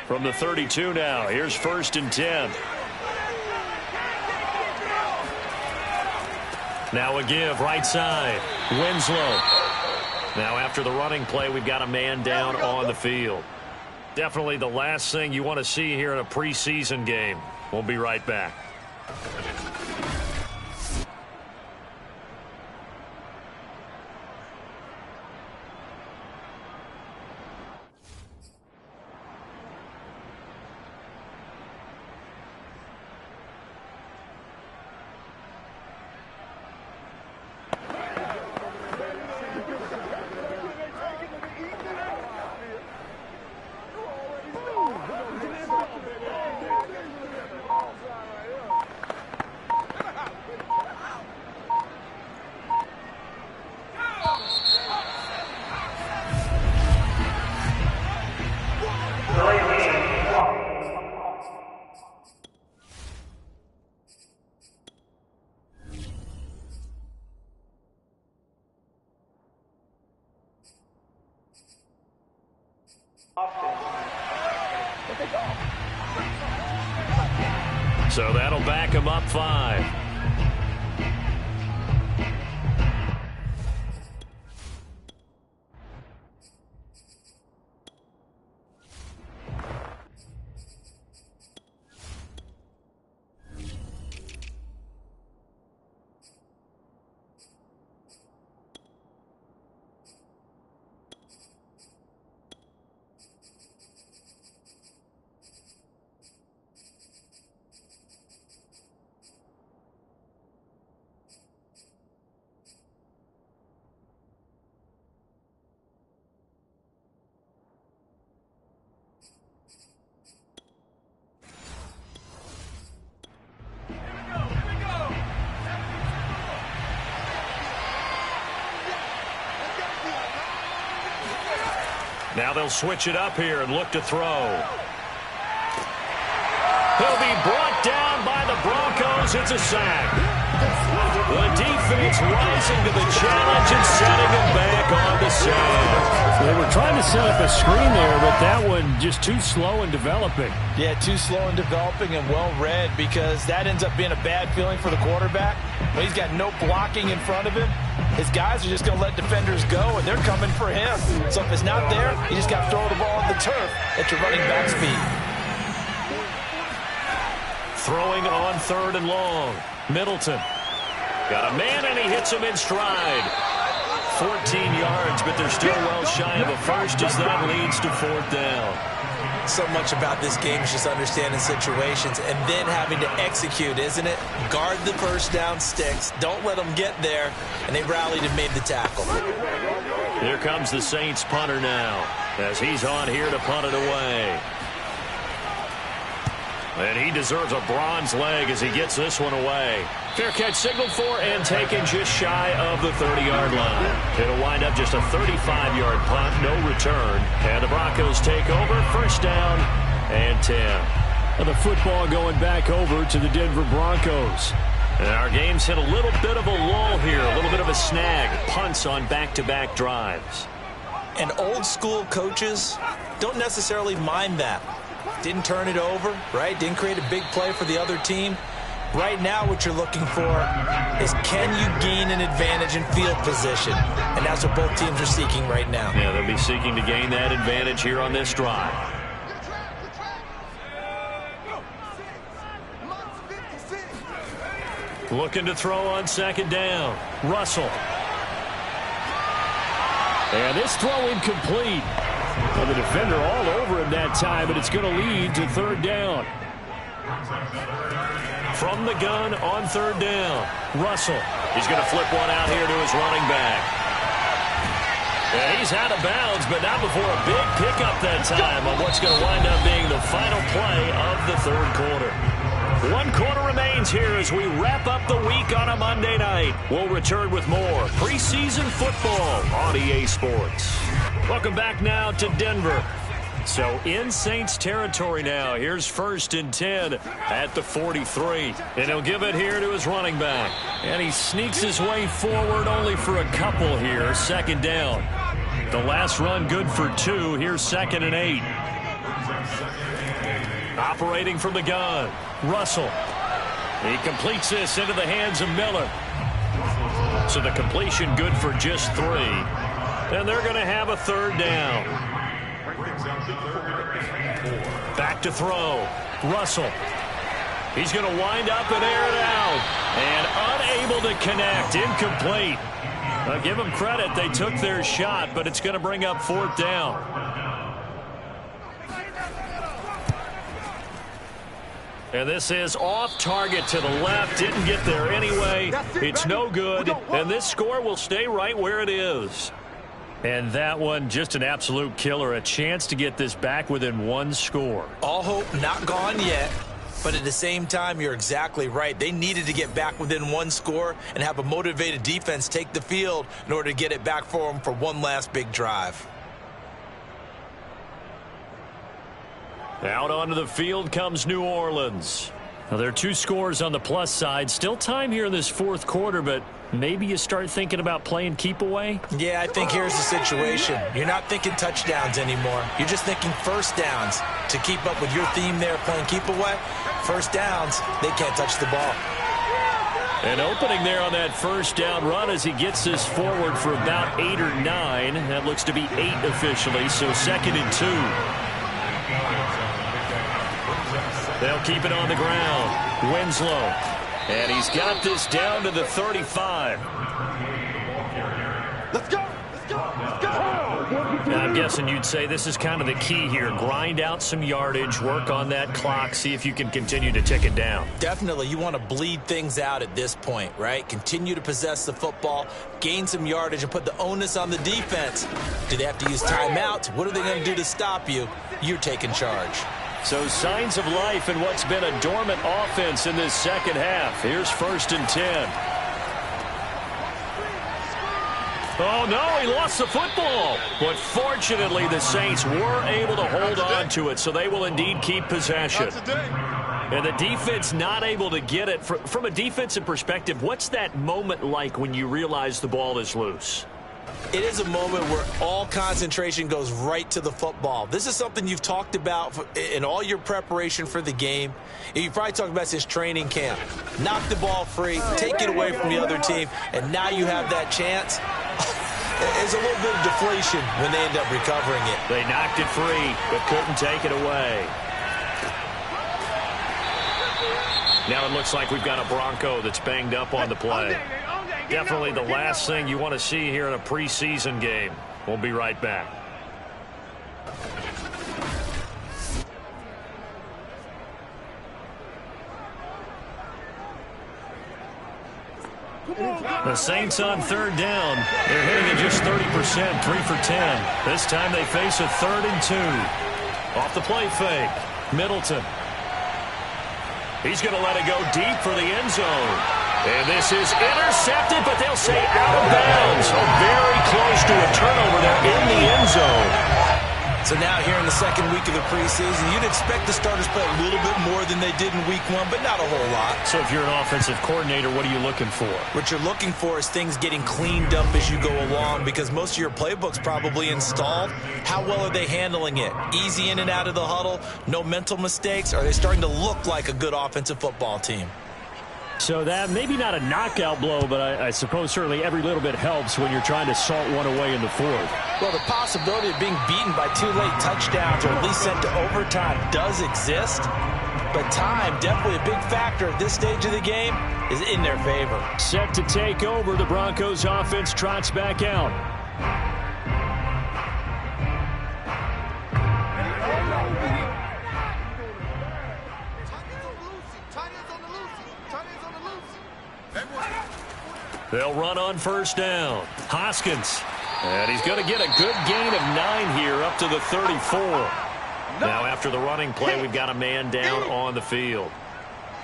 D: From the 32 now, here's 1st and 10. Now a give, right side, Winslow. Now after the running play, we've got a man down on the field. Definitely the last thing you want to see here in a preseason game. We'll be right back. So that'll back him up 5. Now they'll switch it up here and look to throw. He'll be brought down by the Broncos. It's a sack. The defense rising to the challenge and setting him back on the sack.
A: They were trying to set up a screen there, but that one just too slow in developing.
C: Yeah, too slow in developing and well read, because that ends up being a bad feeling for the quarterback. When he's got no blocking in front of him, his guys are just going to let defenders go, and they're coming for him. So if it's not there, you just got to throw the ball on the turf at your running back speed.
D: Throwing on 3rd and long. Middleton. Got a man, and he hits him in stride. 14 yards, but they're still well shy of a first as that leads to 4th down.
B: So much about this game is just understanding situations and then having to execute, isn't it? Guard the first down sticks. Don't let them get there. And they rallied and made the tackle.
D: Here comes the Saints punter now as he's on here to punt it away. And he deserves a bronze leg as he gets this one away. Fair catch signaled for and taken just shy of the 30-yard line. It'll wind up just a 35-yard punt, no return. And the Broncos take over, 1st down and 10.
A: And the football going back over to the Denver Broncos.
D: And our game's hit a little bit of a lull here, a little bit of a snag. Punts on back-to-back drives.
B: And old school coaches don't necessarily mind that. Didn't turn it over, right? Didn't create a big play for the other team. Right now, what you're looking for is can you gain an advantage in field position? And that's what both teams are seeking right now.
D: Yeah, they'll be seeking to gain that advantage here on this drive. Looking to throw on second down. Russell. And this throw incomplete. Well, the defender all over him that time, but it's going to lead to third down. From the gun on third down. Russell. He's going to flip one out here to his running back. And he's out of bounds, but not before a big pickup that time on what's going to wind up being the final play of the third quarter. 1 quarter remains here as we wrap up the week on a Monday night. We'll return with more preseason football on EA Sports. Welcome back now to Denver. So in Saints territory now. Here's 1st and 10 at the 43. And he'll give it here to his running back. And he sneaks his way forward only for a couple here. 2nd down. The last run good for 2. Here's 2nd and 8. Operating from the gun. Russell. He completes this into the hands of Miller. So the completion good for just 3. And they're going to have a 3rd down. Back to throw. Russell. He's going to wind up and air it out. And unable to connect. Incomplete. I'll give them credit. They took their shot, but it's going to bring up 4th down. And this is off target to the left. Didn't get there anyway. It's no good. And this score will stay right where it is. And that one, just an absolute killer. A chance to get this back within 1 score.
B: All hope not gone yet. But at the same time, you're exactly right. They needed to get back within 1 score and have a motivated defense take the field in order to get it back for them for one last big drive.
D: Out onto the field comes New Orleans. Now, there are 2 scores on the plus side. Still time here in this 4th quarter, but maybe you start thinking about playing keep away?
B: Yeah, I think here's the situation. You're not thinking touchdowns anymore. You're just thinking first downs. To keep up with your theme there, playing keep away, first downs, they can't touch the ball.
D: An opening there on that 1st down run as he gets this forward for about 8 or 9. That looks to be 8 officially, so 2nd and 2. They'll keep it on the ground. Winslow. And he's got this down to the 35.
E: Let's go! Let's go! Let's go!
D: Now, I'm guessing you'd say this is kind of the key here. Grind out some yardage, work on that clock, see if you can continue to tick it down.
B: Definitely. You want to bleed things out at this point, right? Continue to possess the football, gain some yardage, and put the onus on the defense. Do they have to use timeouts? What are they going to do to stop you? You're taking charge.
D: So signs of life in what's been a dormant offense in this 2nd half. Here's 1st and 10. Oh, no, he lost the football. But fortunately, the Saints were able to hold on to it, so they will indeed keep possession. And the defense not able to get it. From a defensive perspective, what's that moment like when you realize the ball is loose?
B: It is a moment where all concentration goes right to the football. This is something you've talked about in all your preparation for the game. You probably talked about this training camp. Knock the ball free, take it away from the other team, and now you have that chance. There's a little bit of deflation when they end up recovering it.
D: They knocked it free, but couldn't take it away. Now it looks like we've got a Bronco that's banged up on the play. Definitely the last thing you want to see here in a preseason game. We'll be right back. The Saints on 3rd down. They're hitting it just 30%, 3 for 10. This time they face a 3rd and 2. Off the play fake. Middleton. He's going to let it go deep for the end zone. And this is intercepted, but they'll say out of bounds. So very close to a turnover there in the end zone.
B: So now here in the 2nd week of the preseason, you'd expect the starters play a little bit more than they did in week 1, but not a whole lot.
D: So if you're an offensive coordinator, what are you looking for?
B: What you're looking for is things getting cleaned up as you go along, because most of your playbook's probably installed. How well are they handling it? Easy in and out of the huddle, no mental mistakes? Are they starting to look like a good offensive football team?
D: So that maybe not a knockout blow, but I suppose certainly every little bit helps when you're trying to salt one away in the fourth.
B: Well, the possibility of being beaten by 2 late touchdowns or at least sent to overtime does exist. But time, definitely a big factor at this stage of the game, is in their favor.
D: Set to take over. The Broncos offense trots back out. They'll run on first down. Hoskins. And he's going to get a good gain of 9 here up to the 34. Now after the running play, we've got a man down on the field.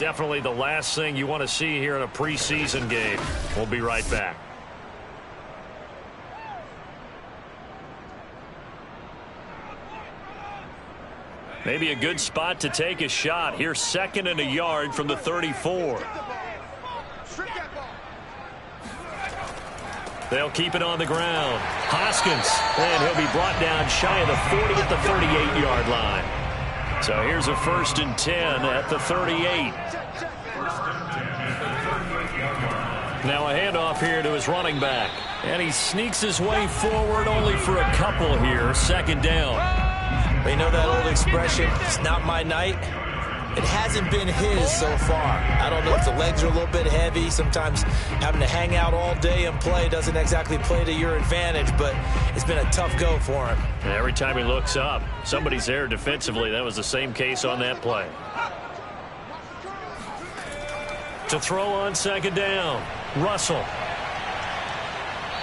D: Definitely the last thing you want to see here in a preseason game. We'll be right back. Maybe a good spot to take a shot. Here's 2nd and a yard from the 34. They'll keep it on the ground. Hoskins, and he'll be brought down shy of the 40 at the 38-yard line. So here's a 1st and 10 at the 38. Now a handoff here to his running back. And he sneaks his way forward only for a couple here. 2nd down.
B: You know that old expression, it's not my night? It hasn't been his so far. I don't know if the legs are a little bit heavy. Sometimes having to hang out all day and play doesn't exactly play to your advantage, but it's been a tough go for him.
D: And every time he looks up, somebody's there defensively. That was the same case on that play. To throw on 2nd down, Russell.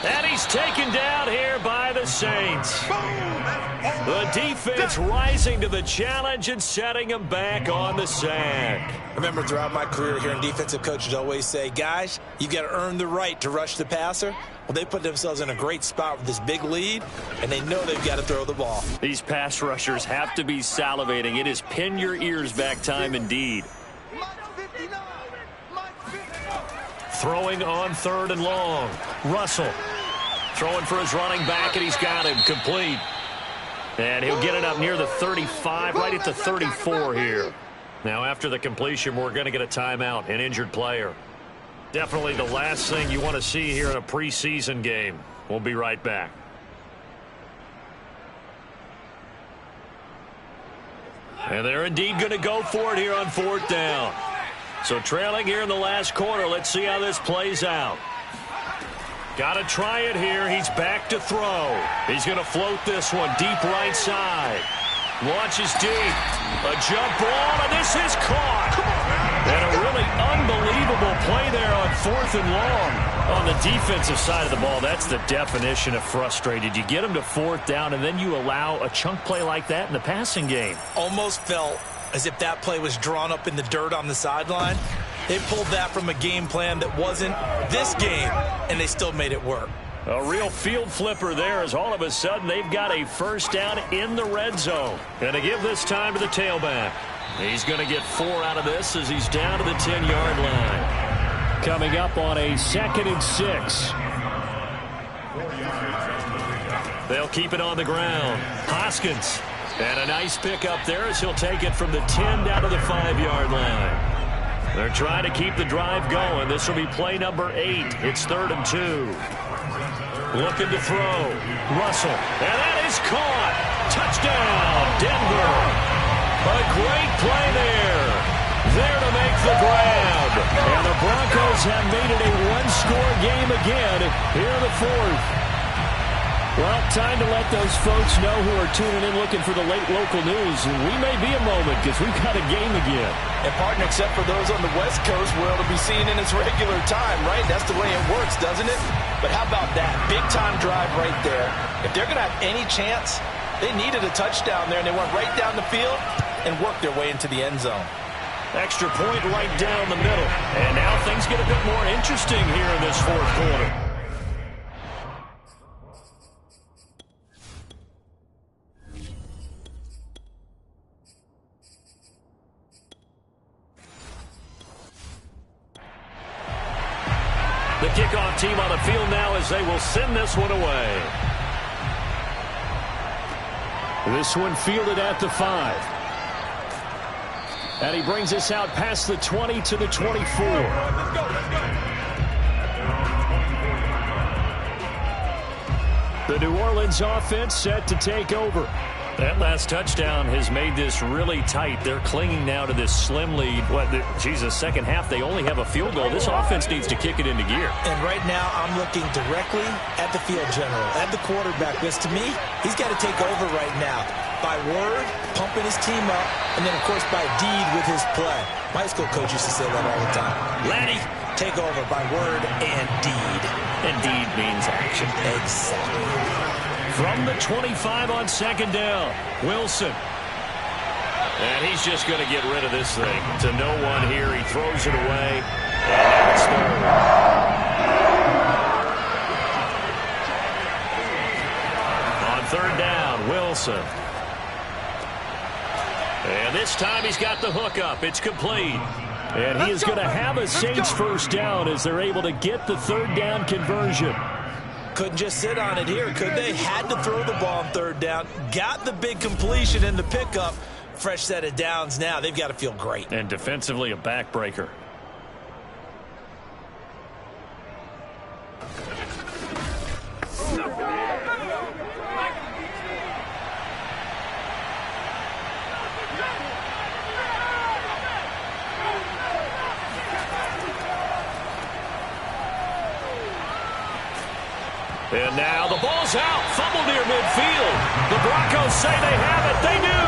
D: And he's taken down here by the Saints. The defense rising to the challenge and setting him back on the sack.
B: I remember throughout my career hearing defensive coaches always say, guys, you got to earn the right to rush the passer. Well, they put themselves in a great spot with this big lead, and they know they've got to throw the ball.
D: These pass rushers have to be salivating. It is pin your ears back time indeed. Throwing on 3rd and long. Russell throwing for his running back, and he's got him complete. And he'll get it up near the 35, right at the 34 here. Now after the completion, we're going to get a timeout, an injured player. Definitely the last thing you want to see here in a preseason game. We'll be right back. And they're indeed going to go for it here on 4th down. So trailing here in the last quarter. Let's see how this plays out. Got to try it here. He's back to throw. He's going to float this one deep right side. Launches deep. A jump ball, and this is caught. And a really unbelievable play there on 4th and long. On the defensive side of the ball, that's the definition of frustrated. You get him to 4th down, and then you allow a chunk play like that in the passing game.
B: Almost felt as if that play was drawn up in the dirt on the sideline. They pulled that from a game plan that wasn't this game, and they still made it work.
D: A real field flipper there as all of a sudden they've got a 1st down in the red zone. Going to give this time to the tailback. He's going to get 4 out of this as he's down to the 10-yard line. Coming up on a 2nd and 6. They'll keep it on the ground. Hoskins. And a nice pick up there as he'll take it from the 10 down to the 5-yard line. They're trying to keep the drive going. This will be play number 8. It's 3rd and 2. Looking to throw. Russell. And that is caught. Touchdown, Denver. A great play there. There to make the grab. And the Broncos have made it a 1-score game again here in the 4th. Well, time to let those folks know who are tuning in looking for the late local news. We may be a moment because we've got a game again.
C: And, partner, except for those on the West Coast where it'll be seen in its regular time, right? That's the way it works, doesn't it? But how about that? Big-time drive right there. If they're going to have any chance, they needed a touchdown there, and they went right down the field and worked their way into the end zone.
D: Extra point right down the middle. And now things get a bit more interesting here in this 4th quarter. The kickoff team on the field now as they will send this one away. This one fielded at the 5. And he brings us out past the 20 to the 24. The New Orleans offense set to take over. That last touchdown has made this really tight. They're clinging now to this slim lead. Second half, they only have a field goal. This offense needs to kick it into gear.
B: And right now, I'm looking directly at the field general, at the quarterback. Because to me, he's got to take over right now. By word, pumping his team up, and then, of course, by deed with his play. My high school coach used to say that all the time. Laddie, take over by word and deed.
D: And deed means action.
B: Exactly.
D: From the 25 on second down, Wilson. And he's just going to get rid of this thing. To no one here. He throws it away. And now it's third. On third down, Wilson. And this time he's got the hook up. It's complete. And he is going to have a Saints first down as they're able to get the third down conversion.
B: Couldn't just sit on it here, could they? Had to throw the ball on third down. Got the big completion in the pickup. Fresh set of downs now. They've got to feel great.
D: And defensively, a backbreaker. And now the ball's out. Fumble near midfield. The Broncos say they have it. They do.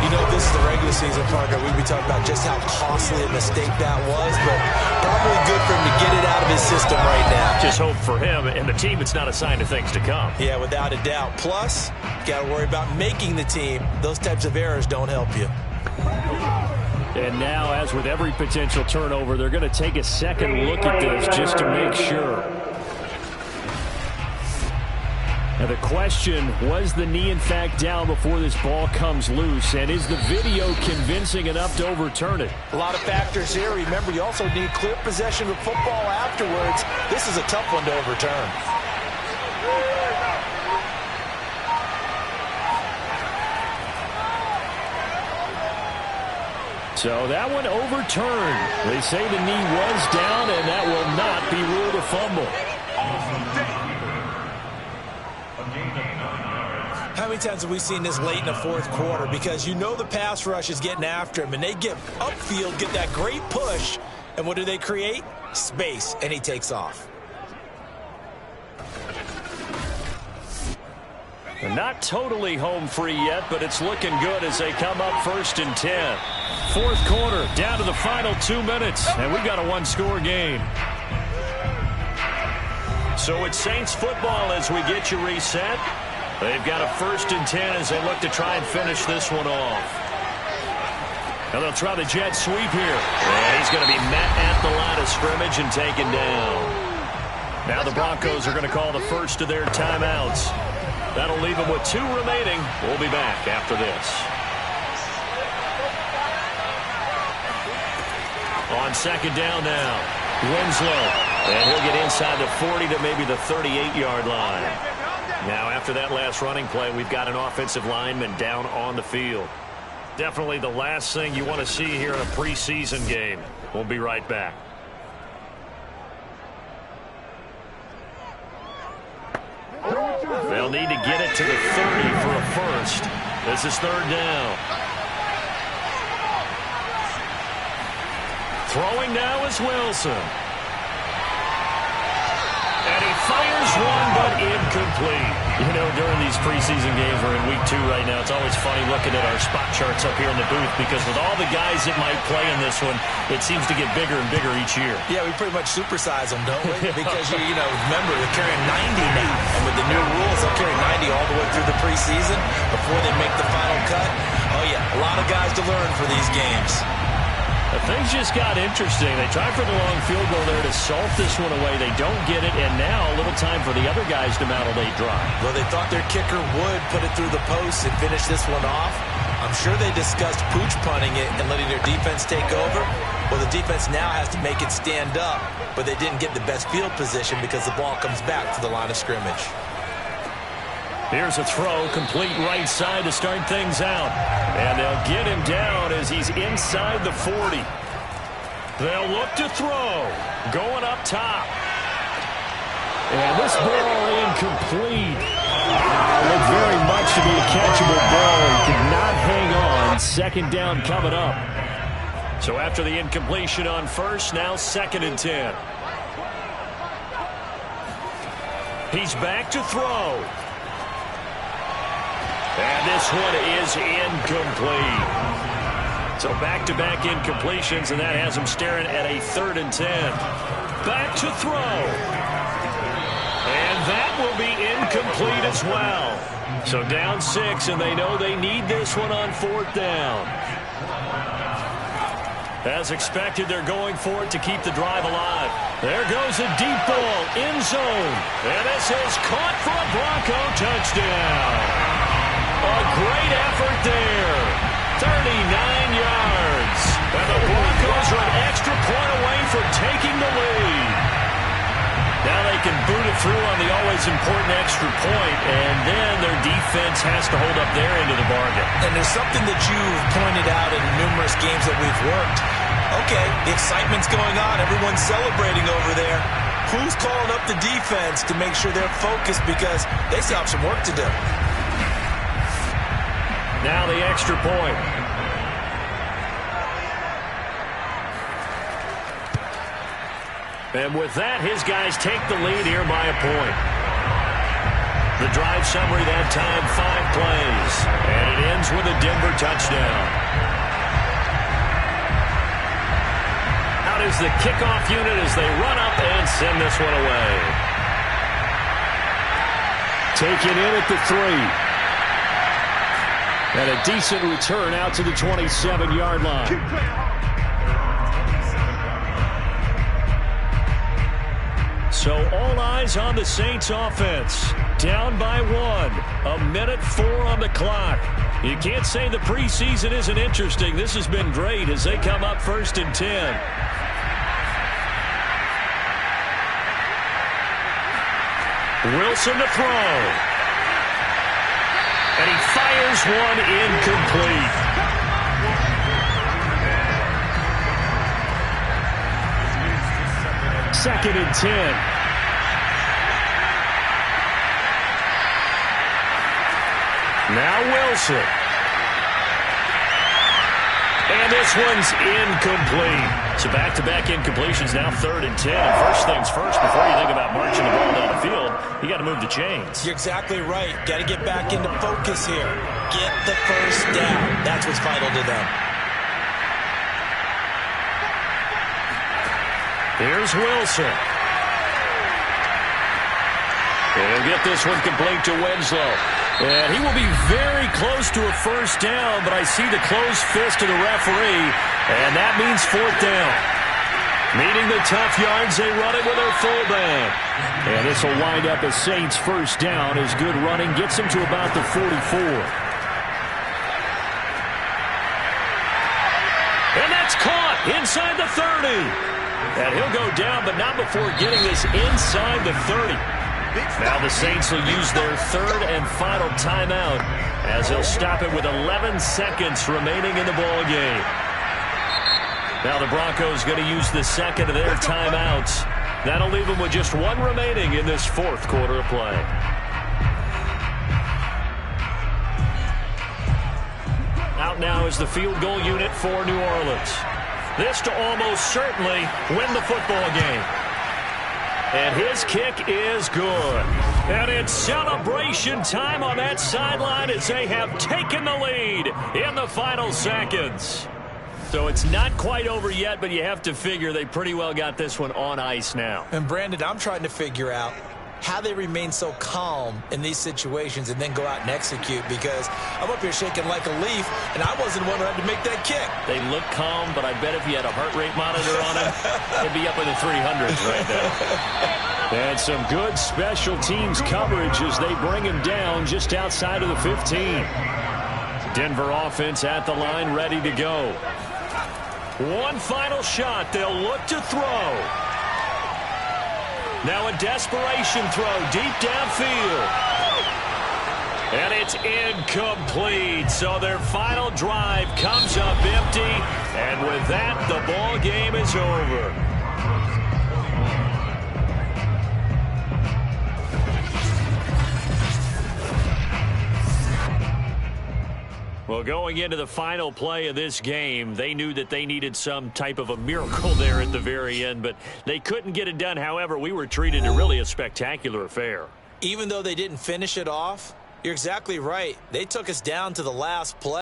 B: You know, this is the regular season, partner. We'd be talking about just how costly a mistake that was, but probably good for him to get it out of his system right now.
D: Just hope for him and the team it's not a sign of things to come.
B: Yeah, without a doubt. Plus, you got to worry about making the team. Those types of errors don't help you.
D: And now, as with every potential turnover, they're going to take a second look at this just to make sure. Now the question, was the knee in fact down before this ball comes loose? And is the video convincing enough to overturn it?
B: A lot of factors here. Remember, you also need clear possession of football afterwards. This is a tough one to overturn.
D: So that one overturned. They say the knee was down, and that will not be ruled a fumble.
B: How many times have we seen this late in the fourth quarter? Because you know the pass rush is getting after him, and they get upfield, get that great push, and what do they create? Space, and he takes off.
D: They're not totally home free yet, but it's looking good as they come up 1st and 10. Fourth quarter, down to the final 2 minutes, and we've got a one-score game. So it's Saints football as we get you reset. They've got a 1st and 10 as they look to try and finish this one off. Now they'll try the jet sweep here. And he's going to be met at the line of scrimmage and taken down. Now the Broncos are going to call the first of their timeouts. That'll leave them with 2 remaining. We'll be back after this. On second down now, Winslow. And he'll get inside the 40 to maybe the 38-yard line. Now, after that last running play, we've got an offensive lineman down on the field. Definitely the last thing you want to see here in a preseason game. We'll be right back. They'll need to get it to the 30 for a first. This is third down. Throwing now is Wilson. And he fires one, but incomplete. You know, during these preseason games, we're in week 2 right now. It's always funny looking at our spot charts up here in the booth because with all the guys that might play in this one, it seems to get bigger and bigger each year.
B: Yeah, we pretty much supersize them, don't we? Because, you know, remember, they're carrying 90 now. And with the new rules, they'll carry 90 all the way through the preseason before they make the final cut. Oh, yeah, a lot of guys to learn for these games.
D: Things just got interesting. They tried for the long field goal there to salt this one away. They don't get it, and now a little time for the other guys to mount a late drive.
B: Well, they thought their kicker would put it through the post and finish this one off. I'm sure they discussed pooch punting it and letting their defense take over. Well, the defense now has to make it stand up, but they didn't get the best field position because the ball comes back to the line of scrimmage.
D: Here's a throw, complete right side to start things out. And they'll get him down as he's inside the 40. They'll look to throw. Going up top. And this ball incomplete. Looked very much to be a catchable ball. He could not hang on. Second down coming up. So after the incompletion on first, now 2nd and 10. He's back to throw. And this one is incomplete. So back-to-back incompletions, and that has him staring at a 3rd and 10. Back to throw. And that will be incomplete as well. So down 6, and they know they need this one on 4th down. As expected, they're going for it to keep the drive alive. There goes a deep ball, end zone. And this is caught for a Bronco touchdown. A great effort there. 39 yards. And the Broncos are an extra point away from taking the lead. Now they can boot it through on the always important extra point, and then their defense has to hold up their end of the bargain.
B: And there's something that you've pointed out in numerous games that we've worked. Okay, the excitement's going on. Everyone's celebrating over there. Who's calling up the defense to make sure they're focused, because they still have some work to do.
D: Now the extra point. And with that, his guys take the lead here by a point. The drive summary that time, 5 plays. And it ends with a Denver touchdown. Out is the kickoff unit as they run up and send this one away. Taken in at the 3. And a decent return out to the 27-yard line. So all eyes on the Saints offense. Down by 1. 1:04 on the clock. You can't say the preseason isn't interesting. This has been great as they come up 1st and 10. Wilson to throw. And he fires one incomplete. Second and 10. Now Wilson. And this one's incomplete. So back-to-back incompletions, now 3rd and 10. And first things first, before you think about marching the ball down the field, you got to move the chains.
B: You're exactly right. Got to get back into focus here. Get the first down. That's what's vital to them.
D: Here's Wilson. He'll get this one complete to Winslow. And he will be very close to a first down, but I see the closed fist of the referee, and that means 4th down. Needing the tough yards, they run it with their fullback. And this will wind up as Saints' first down as good running gets them to about the 44. And that's caught inside the 30. And he'll go down, but not before getting this inside the 30. Now the Saints will use their 3rd and final timeout as they'll stop it with 11 seconds remaining in the ball game. Now the Broncos going to use the 2nd of their timeouts. That'll leave them with just 1 remaining in this 4th quarter of play. Out now is the field goal unit for New Orleans. This to almost certainly win the football game. And his kick is good. And it's celebration time on that sideline as they have taken the lead in the final seconds. So it's not quite over yet, but you have to figure they pretty well got this one on ice now.
B: And Brandon, I'm trying to figure out how they remain so calm in these situations and then go out and execute, because I'm up here shaking like a leaf, and I wasn't the one who had to make that kick.
D: They look calm, but I bet if you had a heart rate monitor on him, it'd be up in the 300s right now. And some good special teams coverage as they bring him down just outside of the 15. Denver offense at the line, ready to go. One final shot. They'll look to throw. Now a desperation throw deep downfield. And it's incomplete. So their final drive comes up empty. And with that, the ball game is over. Well, going into the final play of this game, they knew that they needed some type of a miracle there at the very end, but they couldn't get it done. However, we were treated to really a spectacular affair.
B: Even though they didn't finish it off, you're exactly right. They took us down to the last play.